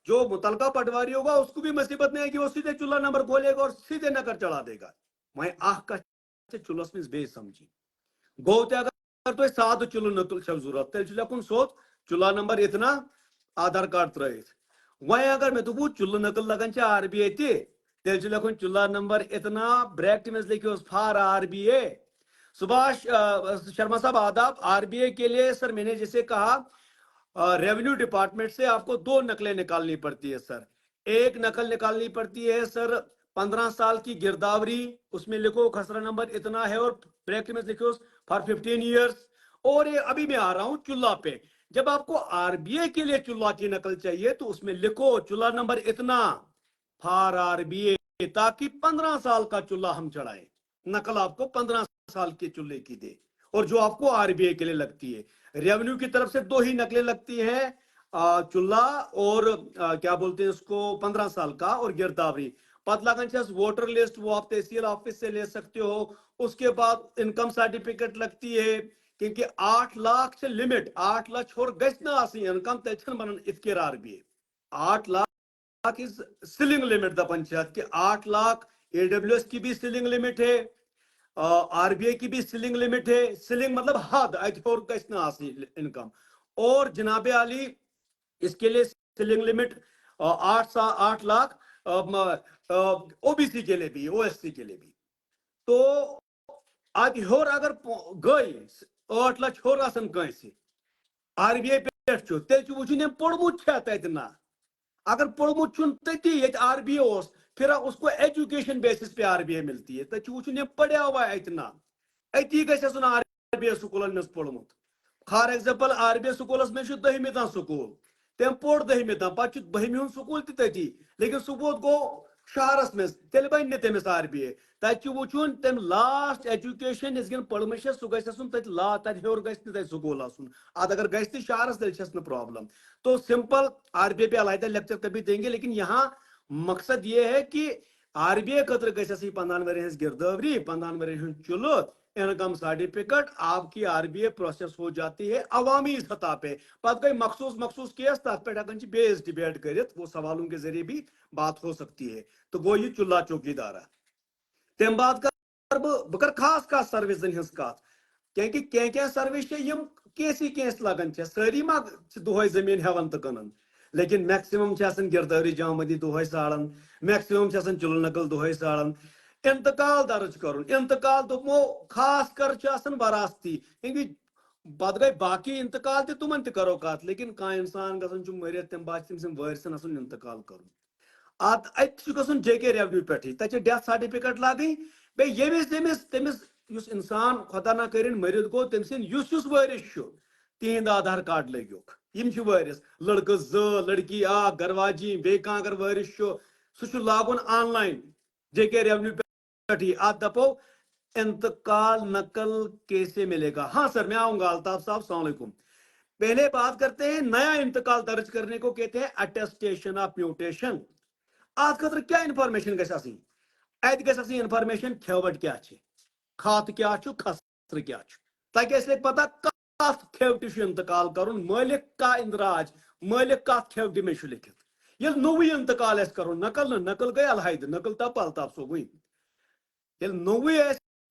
Speaker 1: जो मुतलका पटवारी होगा उसको भी मुसीबत नहीं है कि वो सीधे चूल्हा नंबर खोलेगा और सीधे नकर चढ़ा देगा। वहीं आह का चूल्हस में बेस समझी गो, अगर तो साद चूल्ह नकल जरूरत तेल लखुन सोच चूल्हा नंबर इतना, आधार कार्ड त्रित। वहीं अगर मैं तो चूल्ह नकल लगन RBI तेल लखुन चूल्हा नंबर इतना, ब्रैकेट में लिखो फार RBI। सुभाष शर्मा साहब आदाब। RBI के लिए सर मैंने जैसे कहा रेवेन्यू डिपार्टमेंट से आपको 2 नकलें निकालनी पड़ती है सर। एक नकल निकालनी पड़ती है सर 15 साल की गिरदावरी, उसमें लिखो खसरा नंबर इतना है और ब्रैकेट में लिखो फॉर 15 इयर्स। और ये अभी मैं आ रहा हूं चूल्हा पे, जब आपको RBI के लिए चूल्हा की नकल चाहिए तो उसमें लिखो चूल्हा नंबर इतना फॉर RBI, ताकि 15 साल का चूल्हा हम चढ़ाए, नकल आपको 15 साल के चूल्हे की दे। और जो आपको RBI के लिए लगती है, रेवेन्यू की तरफ से 2 ही नकलें लगती हैं, चूल्हा और क्या बोलते हैं उसको 15 साल का और गिरदावरी। वोटर लिस्ट वो आप तहसील ऑफिस से ले सकते हो। उसके बाद इनकम सर्टिफिकेट लगती है, क्योंकि 8 लाख से लिमिट 8 लाख छोड़ गस ना इनकम तन बन इतकेर RBI 8 lakh is ceiling limit the panchayat के 8 लाख। AWS की भी सीलिंग लिमिट है, RBI की भी सीलिंग लिमिट है। सीलिंग मतलब हद इनकम। और जनाबे आली इसके लिए सीलिंग लिमिट 8 लाख OBC के लिए भी, OSC के लिए भी। तो आज होर अगर गई 8 लाख होर आसन कंसे RBI पे तेल वो पोड़मुत ना, अगर पोड़मुत ती RBI फिर उसको एजुकेशन बेसिस पे RBI मिलती है, तो पढ़ा हुआ है इतना अति गन RBI स्कूलन में पोड़मुत। फॉर एग्जाम्पल RBI स्कूलस में 10वीं तक स्कूल, तम पोड़ 10वीं तक पे 12वीं स्कूल ती, लेकिन सह गो शहरस में तेल बन तमिस RBI तुन तम लास्ट एजुकेशन इस पढ़म सह गो स्कूल अगर गि शहरस तेल प्रॉब्लम। तो सिंपल RBI पे अलहदा लेक्चर कभी देंगे, लेकिन यहाँ मकसद ये है कि RBI खतर गि 15 वरियन गिरदावरी, 15 वरियन चूल्ह, इनकम सर्टिफिकेट आपकी आरबीए प्रोसेस हो जाती है अवामी सतह पे। पत गई मखसूस मखसूस केस तथ पे हकन बेस डिबेट कर वो सवालों के जरिए भी बात हो सकती है। तो वो ये चुल्ला चौकीदारा तम बात कर बह कर खास खास सर्विसन हज कत क्योंकि क्या सर्विस केस लगन सारी मा दुह जमीन हेवन तो कन लेकिन मैक्सिमम गिरदावरी जामदी दुह साड़न मैक्सिमम चुल नकल दुह साड़न इंतकाल दर्ज कर इंतकाल दोपमो खास कर वरासती क्योंकि पत गई बाकी इंतकाल तुमन करो कत लेकिन कह इंसान गसन मरित तम बाद तम सम वारिसन आसन इंतकाल कर गसन जेके रेवन्यू पे तक डेथ सर्टिफिकेट लगन बे यमिस तमिस तमिस युस इंसान खुदा ना कर मरित गो तम सिंद युस युस वारिस तिहद आधार कार्ड लग्युक यम वारिस लड़क लड़की गरवाजी बे अगर वारिस सह लागुन ऑनलाइन जेके रेवन्यू पे आप दपो इंतकाल नकल कैसे मिलेगा। हाँ सर मैं आऊंगा अल्ताफ साहब अस्सलाम वालेकुम। पहले बात करते हैं नया इंतकाल दर्ज करने को कहते हैं अटेस्टेशन ऑफ म्यूटेशन। आज खतर क्या इंफॉर्मेशन गसी अत गसी इंफॉर्मेशन खेवट क्या खात क्या खसर क्या तक लगे पता कत खेवट इंतकाल कर मालिक का इंदराज मालिक कत खेवट में लिखित ये नोव इंतकाल कर नकल नकल गई अलहद नकल तब अल्ताफ सोबुन ये नोव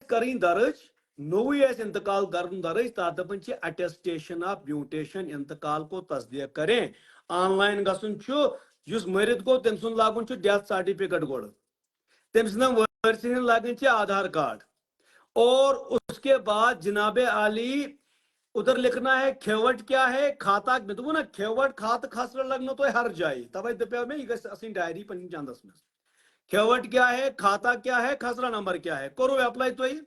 Speaker 1: कर दर्ज नोव इंतकाल कर दर्ज तथ दपन अटेस्टेशन ऑफ म्यूटेशन इंतकाल को तस्दीक करें ऑनलाइन गसन मरित गो तम सुन लागुन डेथ सर्टिफिकेट गोड़ तम सद वारिसन लगन आधार कार्ड और उसके बाद जनाब आली उधर लिखना है खेवट क्या है खाता मे दोपो ना खेवट खात खसर लगनो तो हर जाए तवे दपो मे यह डायरी पन चंदस में खेवट क्या है खाता क्या है खसरा नंबर क्या है करो अप्लाई तुम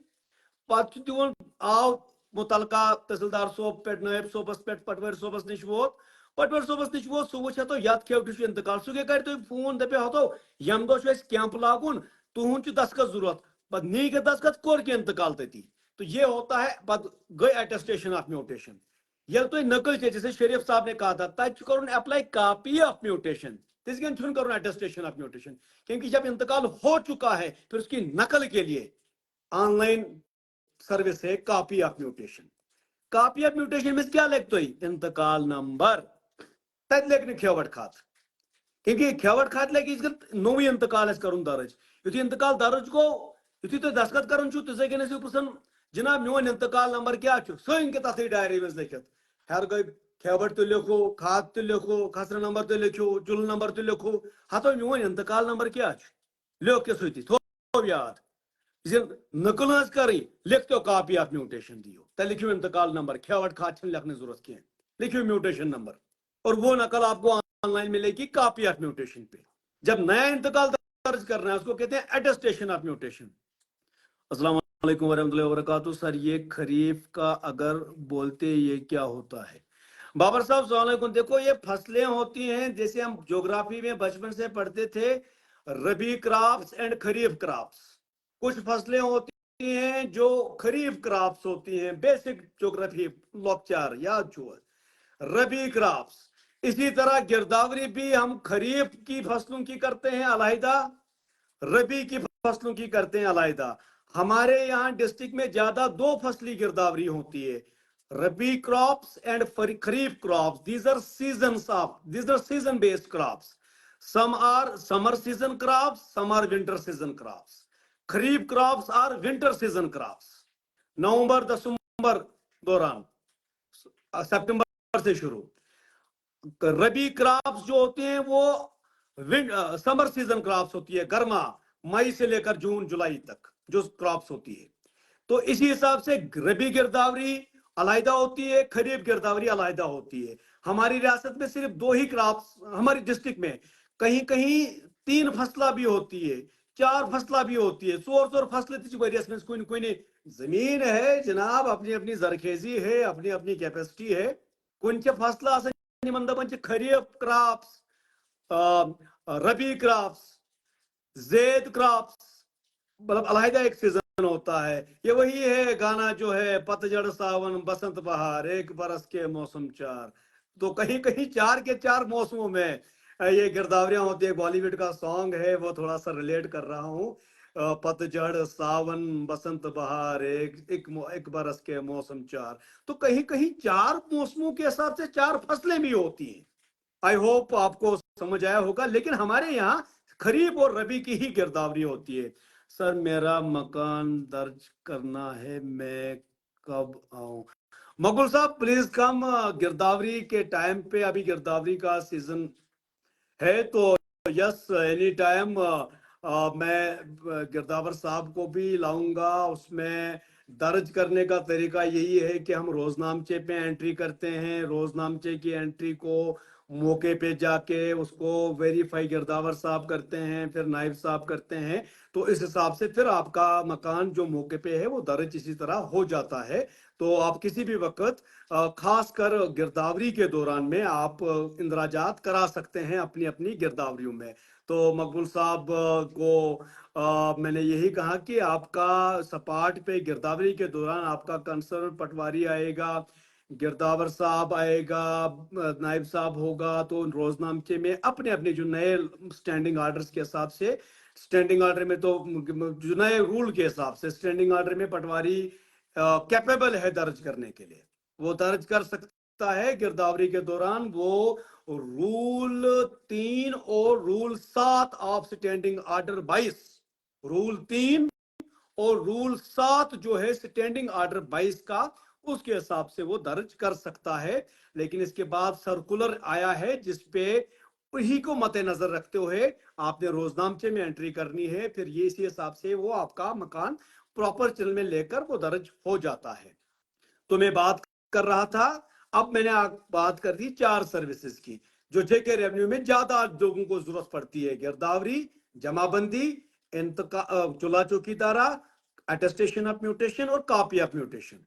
Speaker 1: पत दिवन आव मुतलका तहसीलदार सोब पे नायब सोबस पे पटवारी सोबस नश वोत पटवारी सोबस नश वोत सह वो तो यत खेवट इंतकाल सह कर तुम फोन दपे हतो यम दो कैंप लागुन तुहद दस्खत जरूरत पत नी के दस्खत कोर के इंतकाल तती। तो ये होता है पत गई अटेस्टेशन ऑफ म्यूटेशन। ये तुम नकल जैसे शरीफ साहब ने कहा था तक कर अप्लाई कॉपी ऑफ म्यूटेशन तिस कर अटेस्टेशन ऑफ म्यूटेशन क्योंकि जब इंतकाल हो चुका है फिर उसकी नकल के लिए ऑनलाइन सर्विस है copy of mutation. Copy of mutation में क्या लिखते इंतकाल नंबर तक लिखने खेवट खात क्योंकि खेवट खात लगे नोव इंतकाल कर दर्ज यु इंतकाल दर्ज गो यु तुम दस्खत कर तुझे पुछन जनाब मोन इंतकाल नंबर क्या सन के तथ डायरी में लिखित हर गई खेवट तो लिखो खात तो लिखो खसर नंबर तो लिखो चुल नंबर तो लिखो हतो मोन इंतकाल नंबर क्या लिख के सती थो याद नकल कर लिख तो कॉपी ऑफ म्यूटेशन दियो तो लिखियो इंतकाल नंबर खेवट खात लिखने जरूरत कह लिखियो म्यूटेशन नंबर और वो नकल आपको ऑनलाइन मिलेगी कॉपी ऑफ म्यूटेशन पे। जब नया इंतकाल दर्ज करना है उसको कहते हैं अटेस्टेशन ऑफ म्यूटेशन। अस्सलाम वालेकुम वरहमतुल्लाहि वबरकातुहू। सर ये खरीफ का अगर बोलते ये क्या होता है? बाबर साहब अस्सलाम वालेकुम। देखो ये फसलें होती हैं जैसे हम ज्योग्राफी में बचपन से पढ़ते थे रबी क्रॉप्स एंड खरीफ क्रॉप्स। कुछ फसलें होती हैं जो खरीफ क्रॉप्स होती हैं बेसिक ज्योग्राफी लॉकचार याद छो रबी क्रॉप्स। इसी तरह गिरदावरी भी हम खरीफ की फसलों की करते हैं अलहदा रबी की फसलों की करते हैं अलहदा। हमारे यहाँ डिस्ट्रिक्ट में ज्यादा दो फसली गिरदावरी होती है rabi crops and kharif crops. these are season based crops. Some are summer season crops, some are winter season crops. Kharif crops are winter season crops. नवंबर दिसंबर दौरान सितंबर से शुरू। रबी क्रॉप्स जो होते हैं वो समर सीजन क्रॉप्स होती है गर्मा मई से लेकर जून जुलाई तक जो क्रॉप्स होती है। तो इसी हिसाब से रबी गिरदावरी अलहदा होती है खरीफ गिरदावरी अलहदा होती है। हमारी रियासत में सिर्फ दो ही क्रॉप्स हमारी डिस्ट्रिक्ट में कहीं कहीं 3 फसला भी होती है 4 फसला भी होती है। सोर फसल वरियस में कुन जमीन है जनाब अपनी अपनी जरखेजी है अपनी अपनी कैपेसिटी है कुन फसला दपान खरीफ क्रॉप्स रबी क्रॉप्स जेद क्रॉप्स मतलब अलहदा एक सीजन होता है। ये वही है गाना जो है पतझड़ सावन बसंत बहार एक बरस के मौसम 4। तो कहीं कहीं 4 के 4 मौसमों में ये गिरदावरियां होती है। बॉलीवुड का सॉन्ग है वो थोड़ा सा रिलेट कर रहा हूँ। पतझड़ सावन बसंत बहार एक बरस के मौसम चार। तो कहीं कहीं चार मौसमों के हिसाब से चार फसलें भी होती हैं। आई होप आपको समझ आया होगा। लेकिन हमारे यहाँ खरीफ और रबी की ही गिरदावरी होती है। सर मेरा मकान दर्ज करना है, मैं कब आऊं? मकबूल साहब प्लीज कम। गिरदावरी के टाइम पे, अभी गिरदावरी का सीजन है, तो यस एनी टाइम मैं गिरदावर साहब को भी लाऊंगा। उसमें दर्ज करने का तरीका यही है कि हम रोजनामचे पे एंट्री करते हैं। रोजनामचे की एंट्री को मौके पे जाके उसको वेरीफाई गिरदावर साहब करते हैं, फिर नायब साहब करते हैं। तो इस हिसाब से फिर आपका मकान जो मौके पे है वो दर्ज इसी तरह हो जाता है। तो आप किसी भी वक्त खासकर गिरदावरी के दौरान में आप इंदराजात करा सकते हैं अपनी अपनी गिरदावरियों में। तो मकबूल साहब को मैंने यही कहा कि आपका सपाट पे गिरदावरी के दौरान आपका कंसर्न पटवारी आएगा, गिरदावर साहब आएगा, नायब साहब होगा। तो रोजनामचे में अपने अपने जो नए स्टैंडिंग आर्डर्स के हिसाब से, स्टैंडिंग ऑर्डर में तो जो नए रूल के हिसाब से स्टैंडिंग ऑर्डर में पटवारी कैपेबल है दर्ज करने के लिए, वो दर्ज कर सकता है गिरदावरी के दौरान। वो रूल 3 और rule 7 of standing order 22, rule 3 और रूल 7 जो है स्टैंडिंग ऑर्डर 22 का, उसके हिसाब से वो दर्ज कर सकता है। लेकिन इसके बाद सर्कुलर आया है जिसपे उसी को मद्देनजर रखते हुए आपने रोजनामचे में एंट्री करनी है। फिर ये इसी हिसाब से वो आपका मकान प्रॉपर चल में लेकर वो दर्ज हो जाता है। तो मैं बात कर रहा था, अब मैंने बात कर दी 4 सर्विसेज की जो जेके रेवेन्यू में ज्यादा लोगों को जरूरत पड़ती है। गिरदावरी, जमाबंदी, चुला चौकीदारा, अटेस्टेशन ऑफ म्यूटेशन और कॉपी ऑफ म्यूटेशन।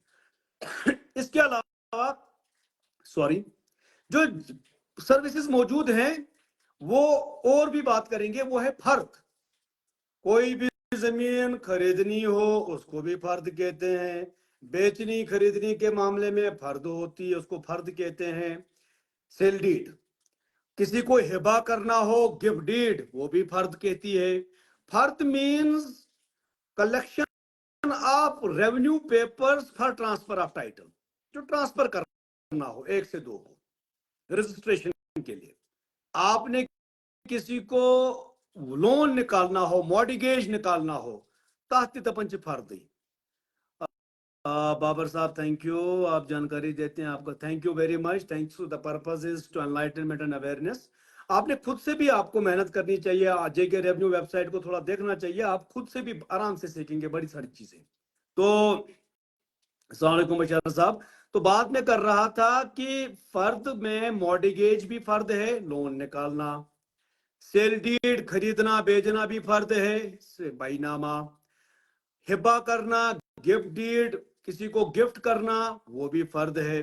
Speaker 1: इसके अलावा सॉरी, जो सर्विसेज मौजूद हैं वो और भी बात करेंगे, वो है फर्द। कोई भी जमीन खरीदनी हो उसको भी फर्द कहते हैं। बेचनी खरीदनी के मामले में फर्द होती है, उसको फर्द कहते हैं। सेल डीड, किसी को हिबा करना हो, गिफ्ट डीड, वो भी फर्द कहती है। फर्द means collection of revenue papers for transfer of title, जो ट्रांसफर करना हो एक से दो को रजिस्ट्रेशन के लिए। आपने किसी को लोन निकालना हो, मॉर्गेज निकालना हो, ताहती तपंच फर्दी। बाबर साहब थैंक यू, आप जानकारी देते हैं, आपका thank you very much. Thanks to the purpose is to enlightenment and awareness. आपने खुद से भी आपको मेहनत करनी चाहिए, जेके रेवेन्यू वेबसाइट को थोड़ा देखना चाहिए, आप खुद से भी आराम से सीखेंगे बड़ी सारी चीजें। तो अस्सलाम वालेकुम बशीर साहब, तो बात में कर रहा था कि फर्द में मॉर्गेज भी फर्द है, लोन निकालना। सेल डीड खरीदना बेचना भी फर्द है, बैनामा। हिब्बा करना, गिफ्ट डीड किसी को गिफ्ट करना, वो भी फर्द है।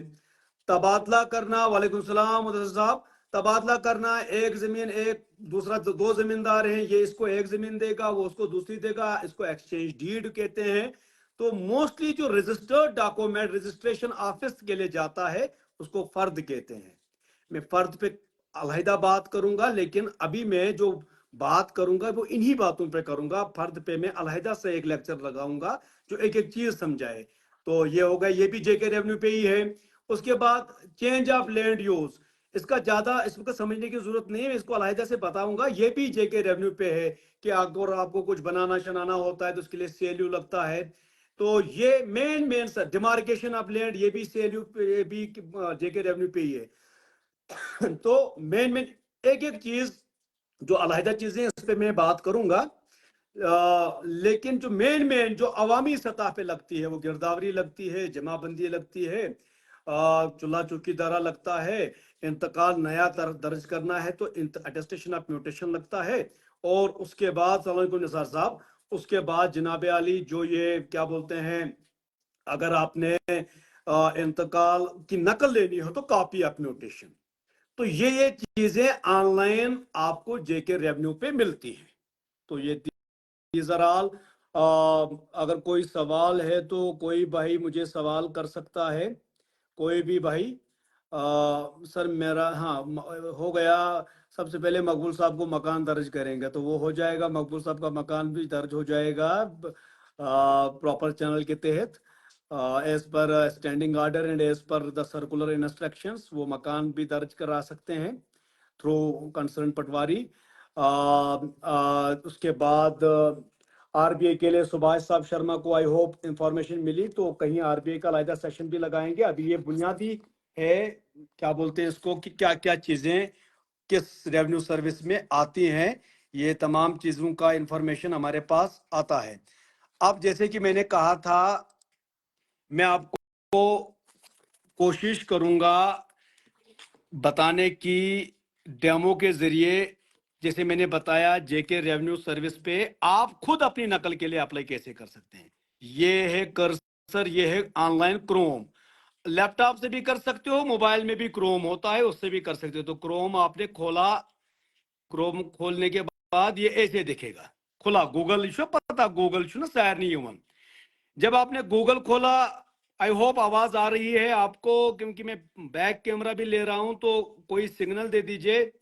Speaker 1: तबादला करना, वालेकुम सलाम साहब, तबादला करना, एक जमीन एक दूसरा, दो जमींदार हैं, ये इसको एक जमीन देगा, वो उसको दूसरी देगा, इसको एक्सचेंज डीड कहते हैं। तो मोस्टली जो रजिस्टर्ड डॉक्यूमेंट रजिस्ट्रेशन ऑफिस के लिए जाता है उसको फर्द कहते हैं। मैं फर्द पे अलहदा बात करूंगा, लेकिन अभी मैं जो बात करूंगा वो इन्हीं बातों पे करूंगा। फर्द पे मैं अलहदा से एक लेक्चर लगाऊंगा जो एक एक चीज समझाए। तो ये होगा, ये भी जेके रेवेन्यू पे ही है। उसके बाद चेंज ऑफ लैंड यूज, इसका ज्यादा इस वक्त समझने की जरूरत नहीं है, इसको अलहदा से बताऊंगा। ये भी जेके रेवेन्यू पे है कि अगर आपको कुछ बनाना शनाना होता है तो उसके लिए सेल्यू लगता है। तो ये मेन डिमार्केशन ऑफ लैंड, ये भी सेल्यू भी जेके रेवेन्यू पे ही है। तो मेन एक एक चीज जो अलहदा चीजें इस पे मैं बात करूंगा। लेकिन जो मेन जो अवामी सतह पे लगती है वो गिरदावरी लगती है, जमाबंदी लगती है, चुला चौकीदारा लगता है, इंतकाल नया दर्ज करना है तो अटेस्टेशन ऑफ म्यूटेशन लगता है। और उसके बाद सलाम निसार साहब, उसके बाद जनाब आली जो ये क्या बोलते हैं, अगर आपने इंतकाल की नकल लेनी हो तो कॉपी ऑफ म्यूटेशन। तो ये चीजें ऑनलाइन आपको जेके रेवेन्यू पे मिलती हैं। तो ये ओवरऑल, अगर कोई सवाल है तो कोई भाई मुझे सवाल कर सकता है, कोई भी भाई सर मेरा हाँ हो गया। सबसे पहले मकबूल साहब को मकान दर्ज करेंगे तो वो हो जाएगा, मकबूल साहब का मकान भी दर्ज हो जाएगा प्रॉपर चैनल के तहत, as per standing order and as per the circular instructions. वो मकान भी दर्ज करा सकते हैं थ्रू कंसर्न पटवारी। उसके बाद आरबीआई के लिए सुभाष साहब शर्मा को आई होप इंफॉर्मेशन मिली, तो कहीं आरबीआई का अलग सेशन भी लगाएंगे। अभी ये बुनियादी है, क्या बोलते हैं इसको, कि क्या क्या चीजें किस रेवेन्यू सर्विस में आती हैं, ये तमाम चीजों का इंफॉर्मेशन हमारे पास आता है। अब जैसे कि मैंने कहा था, मैं आपको कोशिश करूंगा बताने की डेमो के जरिए। जैसे मैंने बताया जेके रेवेन्यू सर्विस पे आप खुद अपनी नकल के लिए अप्लाई कैसे कर सकते हैं। ये है कर्सर, ये है ऑनलाइन क्रोम। लैपटॉप से भी कर सकते हो, मोबाइल में भी क्रोम होता है, उससे भी कर सकते हो। तो क्रोम आपने खोला, क्रोम खोलने के बाद ये ऐसे दिखेगा, खुला गूगल शो, पता गूगल शो ना सैर नहीं हुआ। जब आपने गूगल खोला, आई होप आवाज आ रही है आपको, क्योंकि मैं बैक कैमरा भी ले रहा हूं, तो कोई सिग्नल दे दीजिए।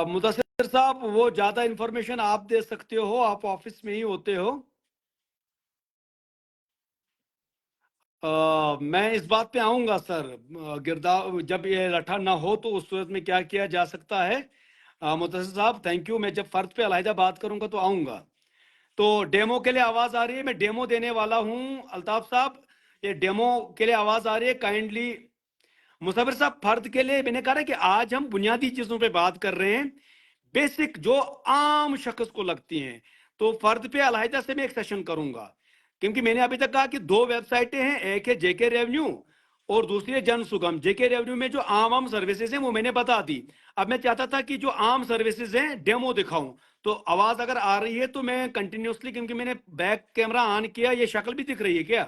Speaker 1: मुदस्सिर साहब, वो ज्यादा इंफॉर्मेशन आप दे सकते हो, आप ऑफिस में ही होते हो। मैं इस बात पे आऊंगा सर, गिरदाव जब ये लठा ना हो तो उस सूरत में क्या किया जा सकता है। मुदस्सिर साहब थैंक यू, मैं जब फर्द पे अलहदा बात करूंगा तो आऊंगा। तो डेमो के लिए आवाज आ रही है, मैं डेमो देने वाला हूं। अल्ताफ साहब, ये डेमो के लिए आवाज आ रही है, काइंडली। मुसव्विर साहब, फर्द के लिए मैंने कहा है कि आज हम बुनियादी चीजों पे बात कर रहे हैं, बेसिक जो आम शख्स को लगती हैं। तो फर्द पे अलहदा से मैं एक सेशन करूंगा, क्योंकि मैंने अभी तक कहा कि दो वेबसाइटें हैं, एक है जेके रेवेन्यू और दूसरी है जन सुगम। जेके रेवेन्यू में जो आम आम सर्विसेज हैं वो मैंने बता दी। अब मैं चाहता था कि जो आम सर्विसेज हैं डेमो दिखाऊं। तो आवाज अगर आ रही है तो मैं कंटिन्यूसली, क्योंकि मैंने बैक कैमरा ऑन किया, ये शक्ल भी दिख रही है क्या?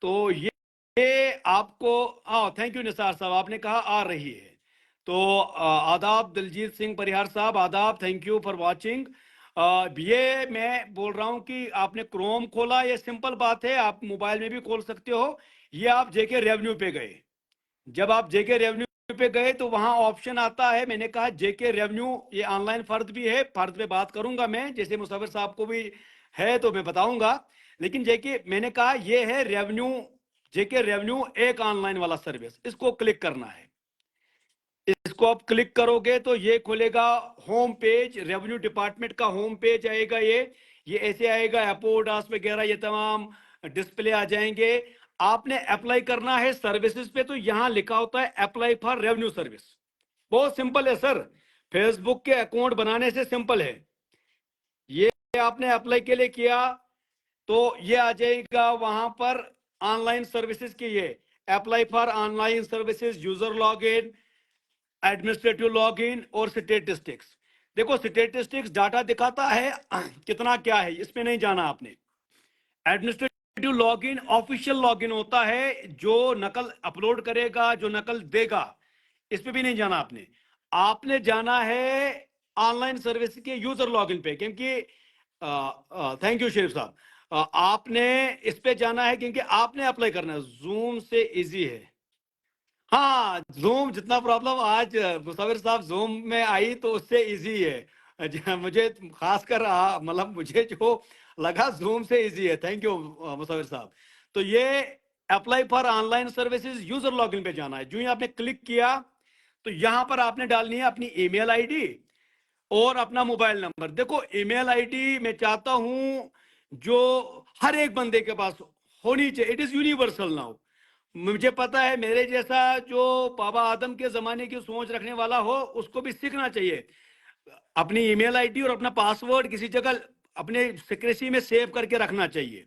Speaker 1: तो ये आपको, थैंक यू निसार साहब, आपने कहा आ रही है। तो आदाब दिलजीत सिंह परिहार साहब, आदाब, थैंक यू फॉर वाचिंग। ये मैं बोल रहा हूं कि आपने क्रोम खोला, ये सिंपल बात है, आप मोबाइल में भी खोल सकते हो। ये आप जेके रेवेन्यू पे गए, जब आप जेके रेवेन्यू पे गए तो वहां ऑप्शन आता है, मैंने कहा जेके रेवेन्यू, ये ऑनलाइन फर्द भी है, फर्द पे बात करूंगा मैं, जैसे मुसव्विर साहब को भी है तो मैं बताऊंगा। लेकिन जेके मैंने कहा ये है रेवेन्यू, जेके रेवेन्यू एक ऑनलाइन वाला सर्विस, इसको क्लिक करना है। इसको आप क्लिक करोगे तो ये खुलेगा होम पेज, रेवेन्यू डिपार्टमेंट का होम पेज आएगा। ये ऐसे आएगा, एपोडास वगैरह ये तमाम डिस्प्ले आ जाएंगे। आपने अप्लाई करना है सर्विसेज पे, तो यहां लिखा होता है अप्लाई फॉर रेवेन्यू सर्विस। बहुत सिंपल है सर, फेसबुक के अकाउंट बनाने से सिंपल है। ये आपने अप्लाई के लिए किया तो ये आ जाएगा वहां पर ऑनलाइन सर्विसेज की, ये apply for online services, user login, administrative login और स्टेटिस्टिक्स। देखो स्टेटिस्टिक्स डाटा दिखाता है कितना क्या है, इसमें नहीं जाना आपने। एडमिनिस्ट्रेटिव लॉगिन ऑफिशियल लॉगिन होता है, जो नकल अपलोड करेगा, जो नकल देगा, इस पे भी नहीं जाना आपने। आपने जाना है ऑनलाइन सर्विस के यूजर लॉगिन पे, क्योंकि थैंक यू शरीफ साहब, आपने इस पे जाना है क्योंकि आपने अप्लाई करना है। जूम से इजी है, हाँ जूम जितना प्रॉब्लम आज मुसाविर साहब जूम में आई तो उससे इजी है। मुझे खासकर मतलब मुझे जो लगा जूम से इजी है। थैंक यू मुसाविर साहब। तो ये apply for online services user login पे जाना है। जो ही आपने क्लिक किया तो यहां पर आपने डालनी है अपनी ईमेल आईडी और अपना मोबाइल नंबर। देखो ईमेल आईडी मैं चाहता हूं जो हर एक बंदे के पास होनी चाहिए, इट इज यूनिवर्सल नाउ। मुझे पता है मेरे जैसा जो बाबा आदम के जमाने की सोच रखने वाला हो उसको भी सीखना चाहिए। अपनी ईमेल आईडी और अपना पासवर्ड किसी जगह अपने सिक्रेसी में सेव करके रखना चाहिए।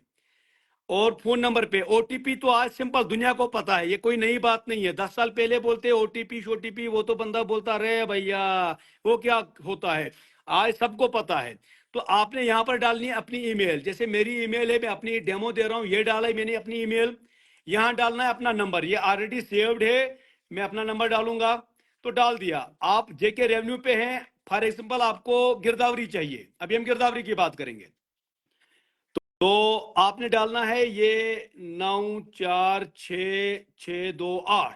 Speaker 1: और फोन नंबर पे ओटीपी तो आज सिंपल दुनिया को पता है, ये कोई नई बात नहीं है। 10 साल पहले बोलते ओटीपी शोटीपी, वो तो बंदा बोलता रहे भैया वो क्या होता है, आज सबको पता है। तो आपने यहाँ पर डालनी है अपनी ईमेल। जैसे मेरी ईमेल है, मैं अपनी डेमो दे रहा हूँ, ये डाला है मैंने अपनी ईमेल। यहाँ डालना है अपना नंबर, ये ऑलरेडी सेव्ड है, मैं अपना नंबर डालूंगा। तो डाल दिया। आप जेके रेवेन्यू पे हैं, फॉर एग्जाम्पल आपको गिरदावरी चाहिए, अभी हम गिरदावरी की बात करेंगे। تو آپ نے ڈالنا ہے یہ 946628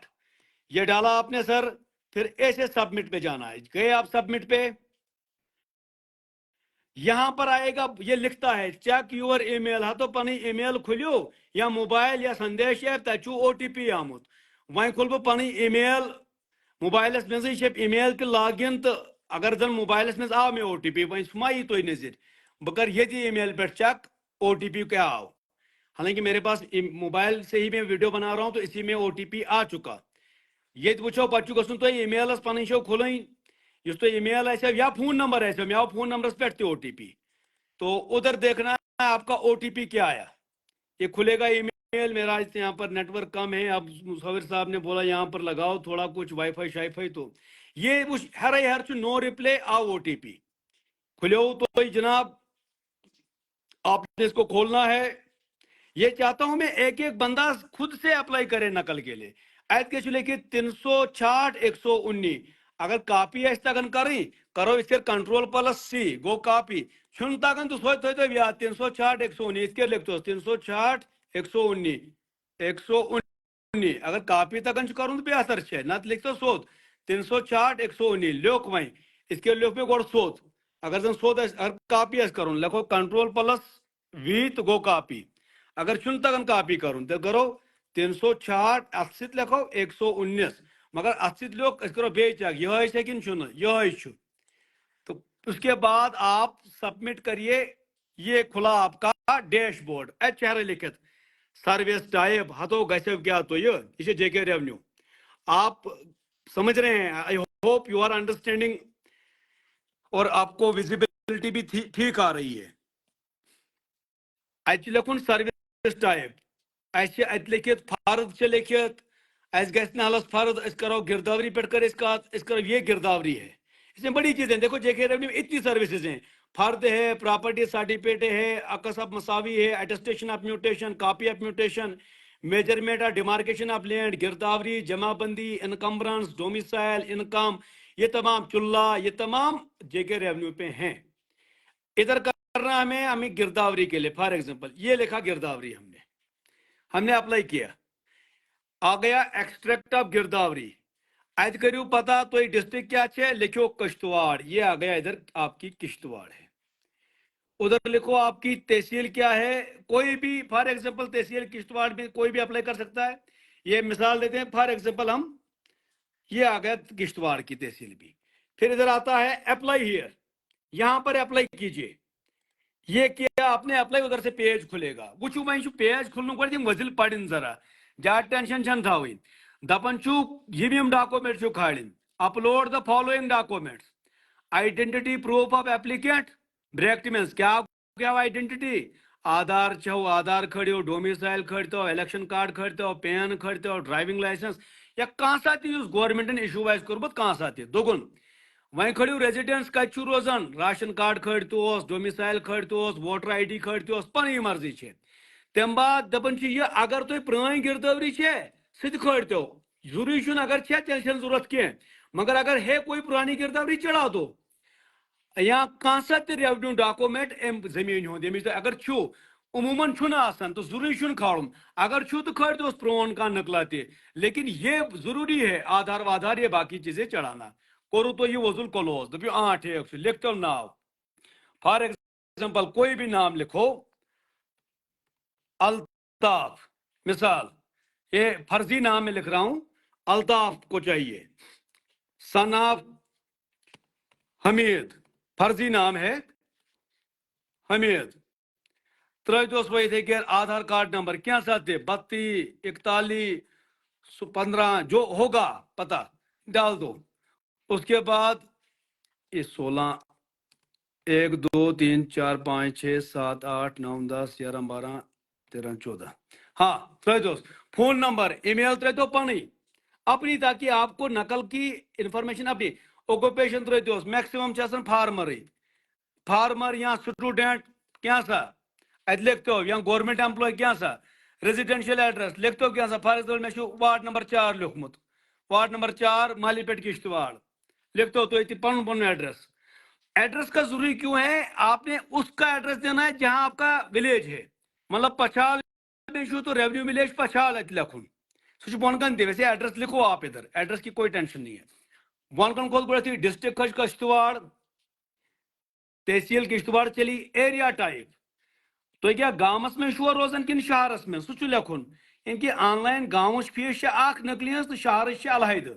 Speaker 1: یہ ڈالا آپ نے سر. پھر ایسے سبمٹ پہ جانا ہے. گئے آپ سبمٹ پہ, یہاں پر آئے گا یہ لکھتا ہے چیک یور ای میل. ہاں تو پنی ای میل کھلیو یا موبائل یا سندیش ایپ تچو او ٹی پی آمت. وہیں کھل بہ پنی ای میل موبائلس مزے ای میل تہ لاگ ان تو اگر زن موبائلس مز آو میں او ٹی پی وہیں سما یی تھی نظر بہ کر یہ ای میل پہ چیک او ٹی پی کیا آو. حالانکہ میرے پاس موبائل سے ہی میں ویڈیو بنا رہا ہوں تو اسی میں او ٹی پی آ چکا. یہ وچو پتہ گھن تھی ای میلس پن شو کھلن اس ای میل آو یا فون نمبر آو مے آو فون نمبرس پہ او ٹی پی. تو ادھر دیکھنا ہے آپ کا او ٹی پی کیا آیا. یہ کھلے گا ای میل. میرا یہاں پر نیٹ ورک کم ہے. اب مصور صاحب نے بولا یہاں پر لگاؤ تھوڑا کچھ وائی فائی شائی فائی. تو یہ ہر نو ریپلے آو او ٹی پی کھلو تو جناب آپ نے اس کو کھولنا ہے. یہ چاہتا ہوں میں ایک ایک بندہ خود سے اپلائی کرے نقل کے لیے. ایت کے چلے کہ 366 اگر کاپی ہے تگن کریں کرو اس کے کنٹرول پلس سی گو کاپی چھن تگن تو سوچ تو یاد 366 اس کے لکھتے 366 119 اگر کاپی تگن کروں تو بہتر ہے نت لکھتے سوت 366 لوک وہیں اس کے لوک میں گوڑ سوت اگر زن سوت اگر کاپی ہے کروں لکھو کنٹرول پلس وی تو گو کاپی. اگر چھن تگن کاپی کروں تو کرو 366 ات ست لکھو 119 مگر ات ست لوک اس کرو بے چیک یہ ہے کن چھن یہ چھ. تو اس کے بعد آپ سبمٹ کریے. یہ کھلا آپ کا ڈیش بورڈ ات چہرے لکھت سروس ٹائپ ہتو گھو کیا تو یہ جے کے ریونیو. آپ سمجھ رہے ہیں. I hope you are understanding اور آپ کو ویزیبلٹی بھی ٹھیک آ رہی ہے. ات لکھن سروس ٹائپ اس ات لکھت فرد لکھت اس گھس نالس فرد اس کرو گرداوری پہ کر اس کرو یہ گرداوری ہے. اس میں بڑی چیزیں دیکھو جے کے ریونیو اتنی سروسز ہیں. فرد ہے پراپرٹی سرٹیفکیٹ ہے عکس آف مساوی ہے attestation of mutation copy of mutation measurement of demarcation of land گرداوری جمع بندی انکمبرنس ڈومیسائل انکم یہ تمام چلا یہ تمام جے کے ریونیو پہ ہیں. ادھر کرنا ہمیں گرداوری کے لیے فار ایگزامپل یہ لکھا گرداوری ہم نے اپلائی کیا آ گیا ایکسٹریکٹ آف گرداوری. ات کرو پتہ تو ڈسٹرکٹ کیا ہے لکھو کشتواڑ یہ آ گیا ادھر آپ کی کشتواڑ ہے. ادھر لکھو آپ کی تحصیل کیا ہے کوئی بھی فار ایگزامپل تحصیل کشتواڑ میں کوئی بھی اپلائی کر سکتا ہے. یہ مثال دیتے ہیں فار ایگزامپل ہم یہ آ گیا کشتواڑ کی تحصیل بھی. پھر ادھر آتا ہے اپلائی ہیئر یہاں پر اپلائی کیجئے. یہ کیا آپ نے اپلائی ادھر سے پیج کھلے گا وچو وہیں پیج کھلنے گوڑ تم وزل پڑھن ذرا زیادہ ٹینشن چھن تھاوین دپن چھو یم ڈاکومنٹ چھو کھالن upload the following documents identity proof of applicant bracket means کیا آئیڈینٹی آدھار چھو آدھار کھڑیو ڈومیسائل کھڑتو الیکشن کارڈ کھڑتو پین کھڑتو ڈرائیونگ لائسنس یا کہاں ساتھی اس گورنمنٹن ایشو آئیس کربت کہاں ساتھی دوگن وہیں کھڑیو ریزیڈنس کت چھو روزان راشن کارڈ کھڑتو ڈومیسائل کھڑتو ووٹر آئی ڈی کھڑتو پنی مرضی چھے. تم بعد دپن یہ اگر تھی پرانی گرداوری سہ کھڑتو ضروری چھن اگر تیل چھن ضرورت کی مگر اگر ہے کوئی پرانی گرداوری چڑھا دو یا کہاں سا تہ ریونیو ڈاکومنٹ ام زمین ہند اگر چھو عموماً چھنا آسان تو ضروری چھن کھالن اگر چھو تو کھڑ دو پرون کا نقلہ تہ لیکن یہ ضروری ہے آدھار وادھار یہ باقی چیزیں چڑھانا. کرو تو یہ وضول کلوز دپیو ٹھیک لکھتو ناو فار ایگزامپل کوئی بھی نام لکھو الطاف مثال یہ فرضی نام میں لکھ رہا ہوں الطاف کو چاہیے سن آف حمید فرضی نام ہے حمید ترس وہی آدھار کارڈ نمبر کیا ساتھ 32 41 15 جو ہوگا پتہ ڈال دو. اس کے بعد یہ 16 1 2 3 4 5 6 7 8 9 10 11 12 13 14 ہاں تر دوس فون نمبر ای میل تر دو پانی اپنی تاکہ آپ کو نقل کی انفارمیشن اپنی اوکوپیشن تر دوس میکسیمم چاہسن فارمر یا سٹوڈنٹ کیا سا ات لکھتو یا گورنمنٹ امپلائی کیا سا ریزیڈینشل ایڈریس لکھتو کیا سا فار ایگزامپل میں وارڈ نمبر 4 لکھمت وارڈ نمبر 4 مالی پیٹ کشتواڑ لکھتو تو پن پن ایڈریس کا ضروری کیوں ہے آپ نے اس کا ایڈریس دینا ہے جہاں آپ کا ولیج ہے. मतलब पछाल में छू तो रेवेन्यू विलेज पछाल ات लिखुन सह बोनकन दे वैसे एड्रेस लिखो आप इधर एड्रेस की कोई टेंशन नहीं है बोनकन खोल गोथी डिस्ट्रिक्ट खज किश्तवाड़ तहसील किश्तवाड़ चली एरिया टाइप तो क्या गाँवस में छुआ रोजान किन शहरस में सह लिखुन इनकी ऑनलाइन गाँवच फीस नकली तो शहर अलहद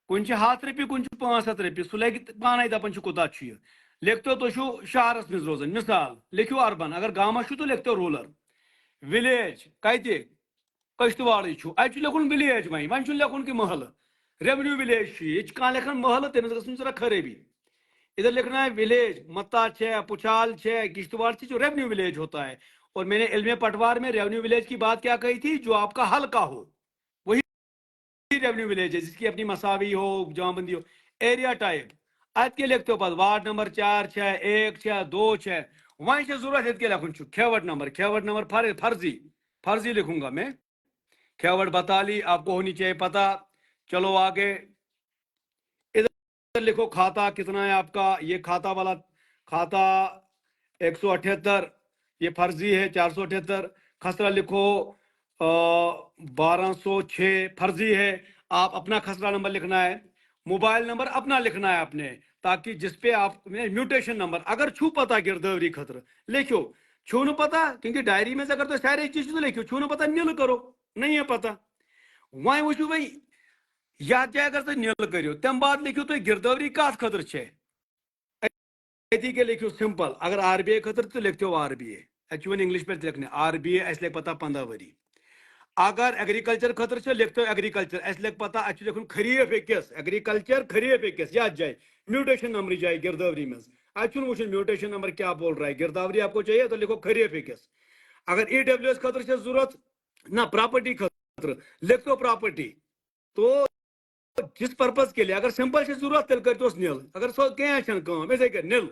Speaker 1: कुन 100 रपी कुन 500 रपी सह लगे पान दपान कोता लिखतो तो शहरस में रोजान मिसाल लिखो अर्बन अगर गाँवस तो लिखतो रूरल विलेज कत कश्तवाड़ अत लिखुन विलेज वन लिखुन कि महल रेवेन्यू विलेज ये लिखान महल तमिस गई खराबी इधर लिखना है विलेज मत्ता है पुछाल है किश्तवाड़ से जो रेवेन्यू विलेज होता है और मैंने इल्मे पटवार में रेवेन्यू विलेज की बात क्या कही थी जो आपका हल्का हो वही रेवेन्यू विलेज है जिसकी अपनी मसावी हो जमाबंदी हो एरिया टाइप अत के लिखते हो वार्ड नंबर 4 है 1 है 2 है वहीं से जरूरत के लिखुन खेवट नंबर फर्जी लिखूंगा मैं खेवट बताली आपको होनी चाहिए पता चलो आगे इधर लिखो खाता कितना है आपका ये खाता वाला खाता 178 ये फर्जी है 478 खसरा लिखो 1206 फर्जी है आप अपना खसरा नंबर लिखना है मोबाइल नंबर अपना लिखना है आपने ताकि जिसपे आप म्यूटेशन नंबर अगर छू पता गिरदवरी खतर लिखो छू न पता क्योंकि डायरी में अगर तो सारे चीज तो लिखो छू न पता नील करो नहीं है पता वह वो भाई याद जाए अगर तो नील करो तम बाद लिखो तो गिरदवरी कत खतर के लिखो सिंपल अगर RBI खतर तो लिखते हो RBI वन इंग्लिश पे लिखने RBI अस लिख पता 15 वरी अगर एग्रीकल्चर खतर लिखते हो एग्रीकल्चर अस लिख पता अ लिखुन खरीफ अकिस एग्रीकल्चर खरीफ अकिस याद जाए म्यूटेशन नंबर जाए गिरदवरी में अचुन वुचन म्यूटेशन नंबर क्या बोल रहा है गिरदावरी आपको चाहिए तो लिखो खरीफ अकिस अगर EWS खतर जरूरत ना प्रॉपर्टी खतर लिख दो प्रॉपर्टी तो जिस पर्पज के लिए अगर सिंपल से जरूरत तेल कर नील अगर सो कम ऐसे कर नील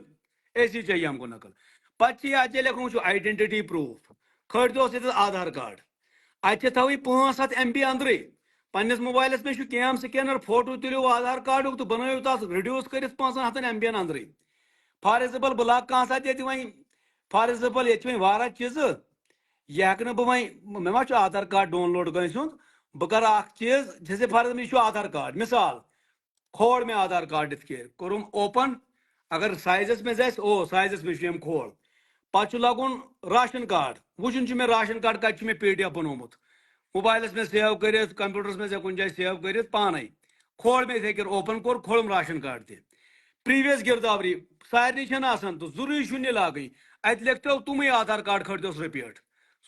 Speaker 1: ऐसी चाहिए हमको नकल पे आज लिखूँ आइडेंटिटी प्रूफ खड़ दो आधार कार्ड अत थो 500 MB अंदर पन्नस मोबाइलस में कैम स्कैनर फोटो तुलो आधार कार्ड तो बनाओ तथ रिड्यूस कर 500 MB अंदर फॉर एग्जाम्पल बह लाग कह साथ ये वह फॉर एग्जाम्पल ये वारा चीज यह हेक बह वह मे मा आधार कार्ड डाउनलोड गंस बह कर चीज जैसे फॉर एग्जाम्पल आधार कार्ड मिसाल खोड़ में आधार कार्ड कोरुम ओपन अगर साइजस में जाए ओ साइजस में खोड़ पे लगुन राशन कार्ड वुचन मे राशन कार्ड कत मे PDF बनोमुत मोबाइलस में सेव कर कंप्यूटरस में कुछ जाए सेव कर पान खोड़ में इथे ओपन कोर खोलम राशन कार्ड ते प्रीवियस गिरदावरी सारे तो जरूरी लागई अत लिखते तुम आधार कार्ड खरीदोस रिपीट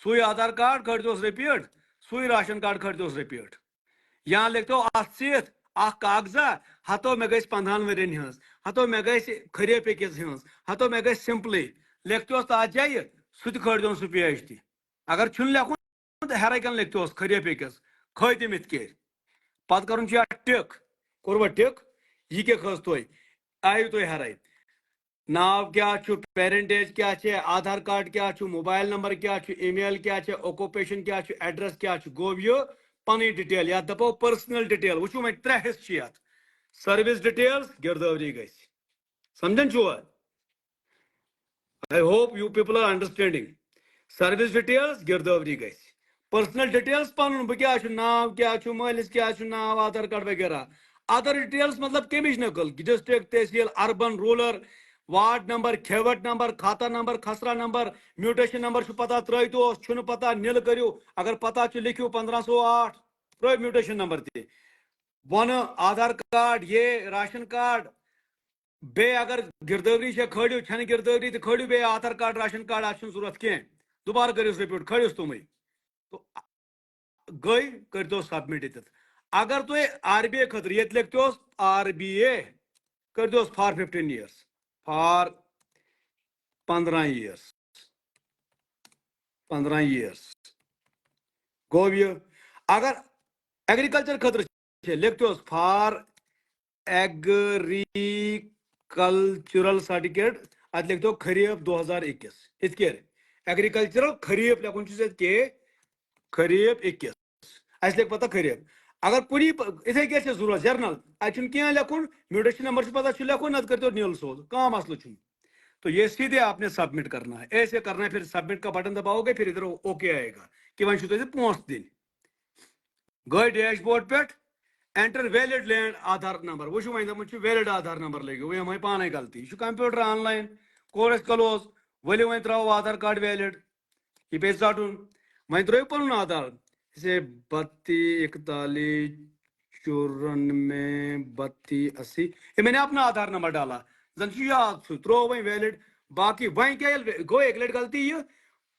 Speaker 1: सुई आधार कार्ड खरीदोस रिपीट सुई राशन कार्ड खरीदोस रिपीट यहाँ लिखते अत कागजा हतो मे गई 15 वरियन हज हतो मे गई खरीफ अकिस हज हतो मे गई सिंपली लिखते तथ जाए सह खरीदोन सह पेज तह अगर छुन लिखुन तो हर लिखते खरीफ अकिस खतम इत पे कर टिक कोर टिक यह क्या खस तुम आयु तुम हर नाव क्या पेरेंटेज क्या आधार कार्ड क्या मोबाइल नंबर क्या ईमेल क्या ऑक्यूपेशन क्या एड्रेस क्या गो यह पन डिटेल या दपो पर्सनल डिटेल वो वो 3 हिस्से सर्विस डिटेल्स गिरदवरी गई समझन छुआ I hope you people are understanding. Service details गिरदवरी गई पर्सनल डिटेल्स पन बह क्या नाव क्या मालिस क्या नाव आधार कार्ड वगैरह अदर डिटेल्स मतलब कमिश नकल district tehsil urban rural ward number खेवट नंबर खाता नंबर खसरा नंबर म्यूटेशन नंबर पता त्रो पता नील करो अगर पता लिखो 1508 त्रो म्यूटेशन नंबर ते वन आधार कार्ड ये राशन कार्ड बे अगर गिरदवरी खड़ो छन गिरदवरी तो खड़ो बे आधार कार्ड राशन कार्ड अत जरूरत कह दोबारा करो रिपीट खड़ोस तुम तो गई कर दो सबमिट ये अगर तुम RBI खतर ये लिखते RBI कर दो फॉर 15 ईयर्स फॉर 15 ईयर्स गो ये अगर एग्रीकल्चर खतर लिखते फॉर एग्रीकल्चरल सर्टिफिकेट अत लिखते खरीफ 2021 इत एग्रीकल्चरल खरीफ लिखुन खरीफ 21 अस लिख पता खरीफ अगर कुछ इथे क्या जरूरत जर्नल अत क्या लिखुन म्यूटेशन नंबर पता लिखुन नत कर नील सोज कह मसल تو یہ سیدھے آپ نے سبمٹ کرنا ہے, ایسے کرنا ہے, پھر سبمٹ کا بٹن دباؤ گے, پھر ادھر اوکے آئے گا کہ وہیں چھو تیسے پہنچ دن گئے ڈیش بورڈ پہ اینٹر ویلڈ لینڈ آدھار نمبر وہ وہیں دپان ویلڈ آدھار نمبر لگو وہ ہمیں پانے غلطی یہ کمپیوٹر آن لائن کور اس کلوز ولو وہیں تراو آدھار کارڈ ویلڈ یہ پہ ژٹن وہیں ترٲیو پنن آدھار اسے 32 41 94 32 80 یہ میں نے اپنا آدھار نمبر ڈالا زن یاد ترو وہیں ویلڈ باقی وہیں کیا گو ایک لٹ غلطی یہ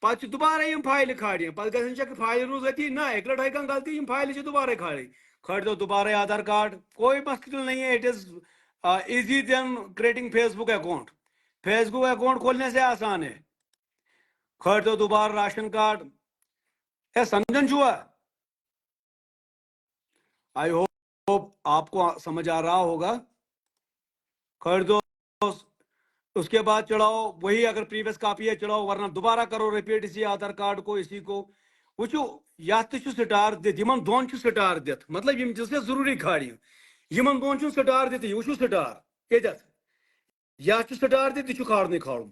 Speaker 1: پتہ دوبارہ یم فائل کھاڑی پتہ گژھن چیک فائل روز اتی نہ ایک لٹ ہیکن غلطی یم فائل چھ دوبارہ کھاڑی کھڑ دو دوبارہ آدھار کارڈ کوئی مشکل نہیں ہے it is easy then creating Facebook account Facebook account کھولنے سے آسان ہے کھڑ دو دوبارہ راشن کارڈ ہے سمجھن چھوا آئی ہوپ آپ کو سمجھ آ رہا ہوگا کھڑ دو اس کے بعد چڑھاؤ وہی اگر پریویس کاپی ہے چڑھاؤ ورنہ دوبارہ کرو ریپیٹ اسی آدھار کارڈ کو اسی کو وچو یت سٹار دت یمن دون سٹار دت مطلب یم چیز ضروری کھاڑی یمن دون سٹار دت یہ وچو سٹار یتھ یت سٹار دت یہ کھاڑنے کھاڑن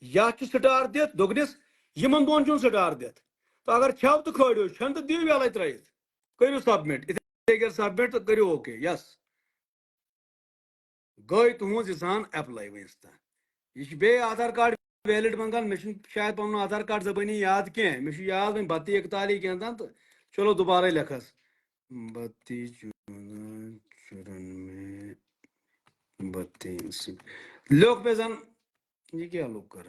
Speaker 1: یت سٹار دت دوگنس یمن دون سٹار دت تو اگر چھو تو کھڑو چھن تو دیو یلے ترائیت کرو سبمٹ سبمٹ تو کرو اوکے یس گئی تہذ انسان اپلائی ونس تان یہ بے آدھار کارڈ ویلڈ منگان میں شاید پن آدھار کارڈ زبانی یاد کی میں یاد وی 32 41 کی تو چلو دوبارہ لکھس 32 94 32 لوگ پہ زن یہ کیا لوگ کر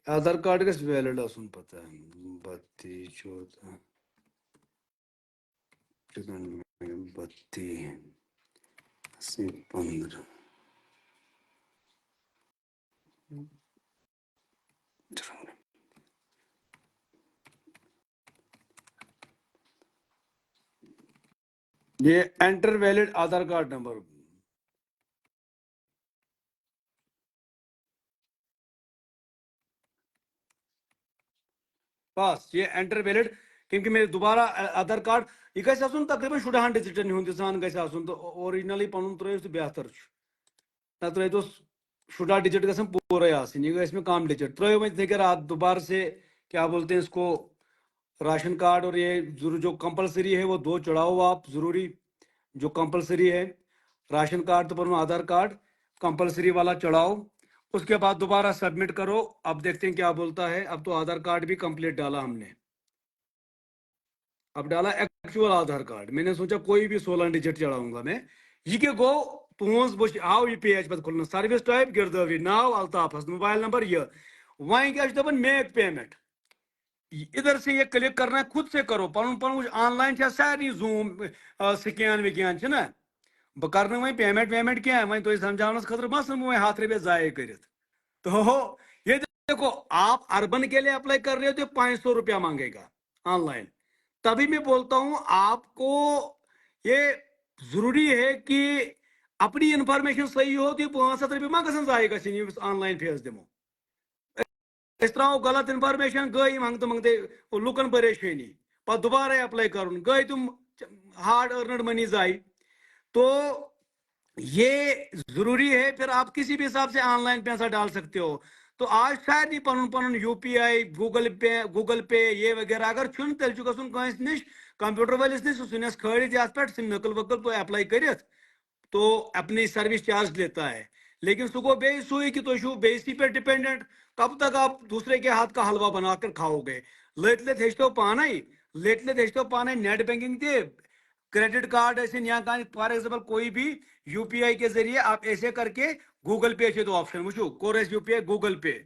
Speaker 1: آدھار کارڈ گھس ویلڈ آسن پتہ 32 14 32 15 یہ enter valid Aadhaar card number بس یہ انٹر ویلڈ کیونکہ میرے دوبارہ آدھار کارڈ یہ گھس آسن تقریباً 16 ڈجٹن ہند انسان گھس آسن تو اوریجنلی پن ترٲیو تو بہتر نہ ترٲیتوس 16 ڈجٹ گھن پورے آسن یہ گھس میں کم ڈجٹ ترٲیو وۄنۍ یِتھے کٔنۍ رات دوبارہ سے کیا بولتے ہیں اس کو راشن کارڈ اور یہ جو کمپلسری ہے وہ 2 چڑھاؤ آپ ضروری جو کمپلسری ہے راشن کارڈ تو پنن آدھار کارڈ کمپلسری والا چڑھاؤ اس کے بعد دوبارہ سبمٹ کرو اب دیکھتے ہیں کیا بولتا ہے اب تو آدھار کارڈ بھی کمپلیٹ ڈالا ہم نے اب ڈالا ایکچوئل آدھار کارڈ میں نے سوچا کوئی بھی 16 ڈجٹ چڑھاؤں گا میں یہ کہ گو تہذ بچ آو یہ پیج پہ کھلنا سروس ٹائپ گرداوی ناو الطاف موبائل نمبر یہ وہیں کیا دپان میک پیمنٹ ادھر سے یہ کلک کرنا ہے خود سے کرو پن پن آن لائن سارے زوم سکین وکین نا بہ کرنا وہیں پیمنٹ ویمنٹ کی وہیں تھی سمجھاس خاطر مسن وہیں 100 رۄپیہِ ضائع کرت تو یہ دیکھو آپ اربن کے لیے اپلائی کر رہے ہو تو 500 روپیہ مانگے گا آن لائن تبھی میں بولتا ہوں آپ کو یہ ضروری ہے کہ اپنی انفارمیشن صحیح ہو تو 500 روپیہ ما گژھن ضائع گژھن آن لائن فیس دمو اس تراو غلط انفارمیشن گئی منگتے منگتے لکن پریشانی پہ دوبارہ اپلائی کرن گئی تم ہارڈ ارنڈ منی ضائع تو یہ ضروری ہے پھر آپ کسی بھی حساب سے آن لائن پیسہ ڈال سکتے ہو تو آج شاید پن پن یو پی آئی گوگل پے یہ وغیرہ اگر چھن تیل چھُ گژھُن کٲنٛسہِ نِش کمپیوٹر وٲلِس نِش سُہ نِس کھٲلِتھ یتھ پٮ۪ٹھ سُہ نقل وقل تو اپلائی کرتھ تو اپنی سروس چارج لیتا ہے لیکن سو گو بے سوئی کہ تھی بیسی پہ ڈپینڈنٹ کب تک آپ دوسرے کے ہاتھ کا حلوہ بنا کر کھاؤ گے لت لت ہیچتو پانے ہیچتو پانے نیٹ بینکنگ تہ کریڈٹ کارڈ ٲسِن یا فار ایگزامپل کوئی بھی یو پی آئی کے ذریعے آپ ایسے کر کے گوگل پے چھ تو آپشن وچو کور یو پی آئی گوگل پے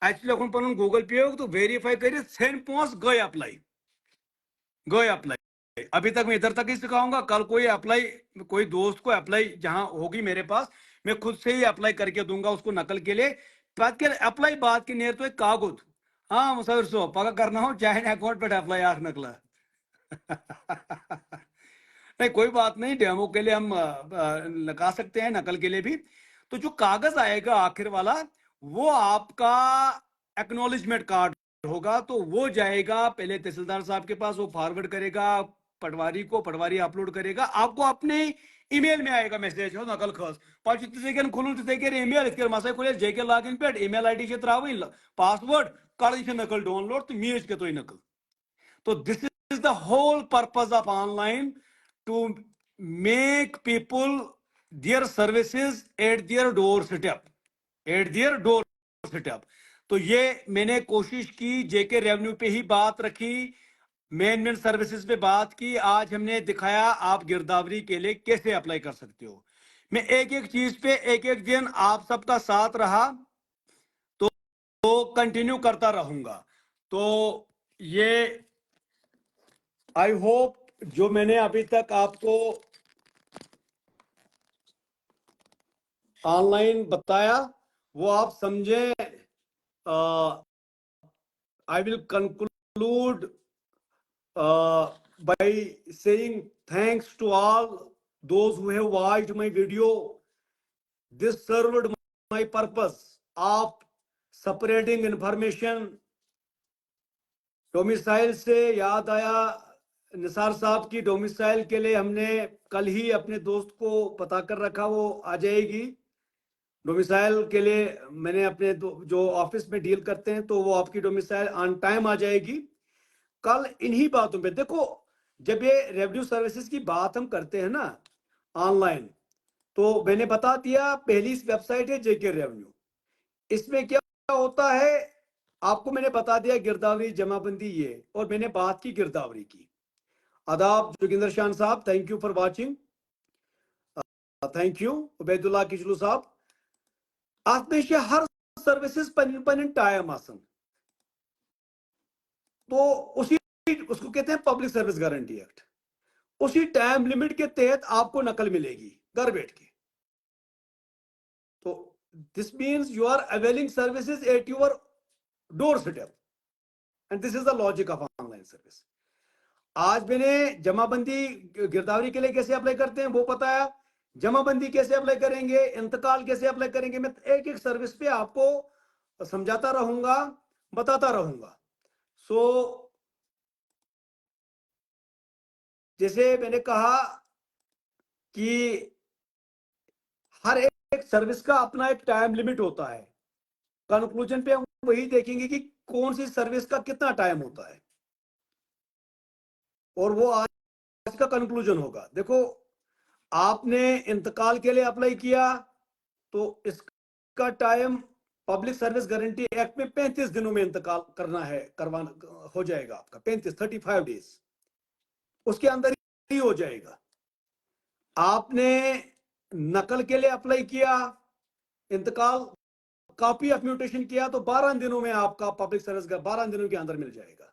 Speaker 1: اتھ لکھن پن گوگل پے تو ویریفائی کرت ژھن پونس گئی اپلائی ابھی تک میں ادھر تک ہی سکھاؤں گا کل کوئی اپلائی کوئی دوست کو اپلائی جہاں ہوگی میرے پاس میں خود سے ہی اپلائی کر کے دوں گا اس کو نقل کے لیے اپلائی بات کی نیر تو ایک کاغذ ہاں مصور صاحب پگہ کرنا ہو چاہے اکاؤنٹ پہ اپلائی آخ نکلا نہیں کوئی بات نہیں ڈیمو کے لیے ہم لگا سکتے ہیں نقل کے لیے بھی تو جو کاغذ آئے گا آخر والا وہ آپ کا ایکنالجمنٹ کارڈ ہوگا تو وہ جائے گا پہلے تحصیلدار صاحب کے پاس وہ فارورڈ کرے گا पटवारी को, पटवारी अपलोड करेगा, आपको अपने ईमेल में आएगा मैसेज हो नकल खस पाछ तिथे केन खुलुन तिथे केर ईमेल इस केर मसाय खुले जेके लॉगिन पे ईमेल आईडी छ त्रावइन पासवर्ड कर छ नकल डाउनलोड तो मीज के तोय नकल. तो this is the whole purpose of online, to make people their services at their doorstep, at their doorstep. तो ये मैंने कोशिश की, जेके रेवेन्यू पे ही बात रखी, मेन सर्विसेज पे बात की, आज हमने दिखाया आप गिरदावरी के लिए कैसे अप्लाई कर सकते हो. मैं एक एक चीज पे एक एक दिन आप सबका साथ रहा तो कंटिन्यू करता रहूंगा. तो ये आई होप जो मैंने अभी तक आपको ऑनलाइन बताया वो आप समझें. I will conclude by saying thanks to all those who have watched my video. This served my purpose of spreading information. Domicile से याद आया, निसार साहब की डोमिसाइल के लिए हमने कल ही अपने दोस्त को पता कर रखा, वो आ जाएगी डोमिसाइल के लिए. मैंने अपने जो ऑफिस में डील करते हैं तो वो आपकी डोमिसाइल ऑन टाइम आ जाएगी. कल इन्हीं बातों पे देखो, जब ये रेवेन्यू सर्विसेज की बात हम करते हैं ना ऑनलाइन, तो मैंने बता दिया पहली वेबसाइट है जेके रेवेन्यू. इसमें क्या होता है आपको मैंने बता दिया, गिरदावरी जमाबंदी ये, और मैंने बात की गिरदावरी की. आदाब जोगिंदर शान साहब, thank you for watching. Thank you Ubaidullah Kichlu साहब. आप में से हर सर्विसेज पन टाइम आसन, तो उसी उसको कहते हैं पब्लिक सर्विस गारंटी एक्ट. उसी टाइम लिमिट के तहत आपको नकल मिलेगी घर बैठ के. तो this means you are availing services at your doorstep, and this is the logic of online service. आज मैंने जमाबंदी गिरदावरी के लिए कैसे अप्लाई करते हैं वो बताया, जमाबंदी कैसे अप्लाई करेंगे, इंतकाल कैसे अप्लाई करेंगे. मैं एक एक सर्विस पे आपको समझाता रहूंगा, बताता रहूंगा. सो जैसे मैंने कहा कि हर एक सर्विस का अपना एक टाइम लिमिट होता है. कंक्लूजन पे हम वही देखेंगे कि कौन सी सर्विस का कितना टाइम होता है, और वो आज का कंक्लूजन होगा. देखो, आपने इंतकाल के लिए अप्लाई किया तो इसका time public service guarantee act में 35 दिनों में इंतकाल करना है, करवाना हो जाएगा आपका. 35 डेज उसके अंदर ही हो जाएगा. आपने नकल के लिए अप्लाई किया, इंतकाल कॉपी ऑफ म्यूटेशन किया, तो 12 दिनों में आपका पब्लिक सर्विस का 12 दिनों के अंदर मिल जाएगा.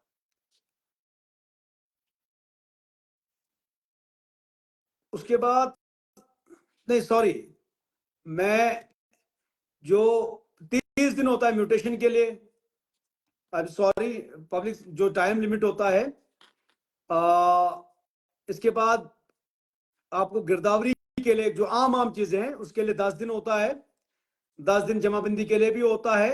Speaker 1: उसके बाद नहीं, सॉरी, मैं जो 30 दिन होता है म्यूटेशन के लिए, सॉरी, पब्लिक जो टाइम लिमिट होता है, इसके बाद आपको गिरदावरी के लिए जो आम चीजें हैं उसके लिए 10 दिन होता है. 10 दिन जमाबंदी के लिए भी होता है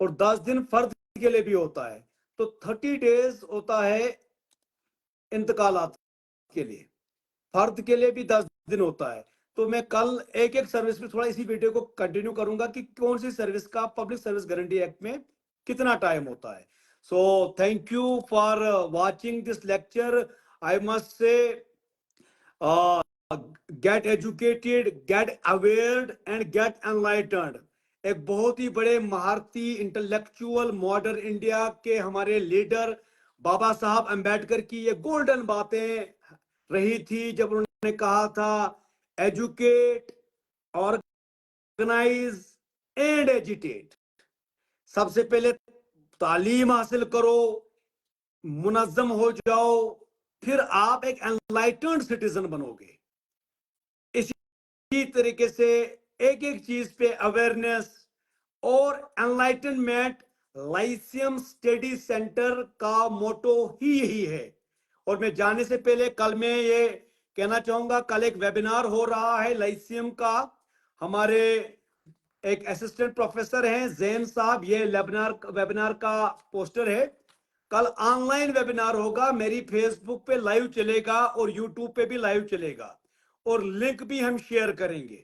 Speaker 1: और 10 दिन फर्द के लिए भी होता है. तो 30 डेज होता है इंतकालात के लिए. फर्द के लिए भी 10 दिन होता है. तो मैं कल एक एक सर्विस में थोड़ा इसी वीडियो को कंटिन्यू करूंगा कि कौन सी सर्विस का पब्लिक सर्विस गारंटी एक्ट में कितना टाइम होता है. So thank you for watching this lecture. I must say get educated, get awared and get enlightened. एक बहुत ही बड़े महारती इंटेलेक्चुअल मॉडर्न इंडिया के हमारे लीडर बाबा साहब अंबेडकर की ये गोल्डन बातें रही थी जब उन्होंने कहा था एजुकेट, ऑर्गेनाइज एंड एजिटेट. सबसे पहले तालीम हासिल करो, मुनज्जम हो जाओ, फिर आप एक एनलाइटेंड सिटीजन बनोगे. इसी तरीके से एक एक चीज पे अवेयरनेस और एनलाइटनमेंट लाइसियम स्टडी सेंटर का मोटो ही यही है. और मैं जाने से पहले कल मैं ये कहना चाहूंगा, कल एक वेबिनार हो रहा है लाइसियम का. हमारे एक असिस्टेंट प्रोफेसर हैं जैन साहब, ये वेबिनार का पोस्टर है. कल ऑनलाइन वेबिनार होगा, मेरी फेसबुक पे लाइव चलेगा और यूट्यूब पे भी लाइव चलेगा, और लिंक भी हम शेयर करेंगे,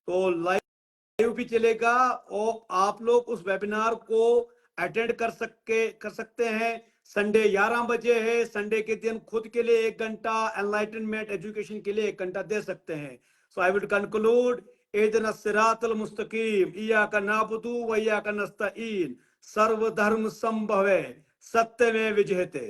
Speaker 1: तो लाइव भी चलेगा और आप लोग उस वेबिनार को अटेंड कर सकते हैं। संडे 11 बजे है, संडे के दिन खुद के लिए 1 घंटा, एनलाइटनमेंट एजुकेशन के लिए 1 घंटा दे सकते हैं। सो आई वुड कंक्लूड, इहदिना सिरातल मुस्तकीम, इय्याका नअबुदु व इय्याका नस्तईन, सर्वधर्म संभवे, सत्य में विजयते।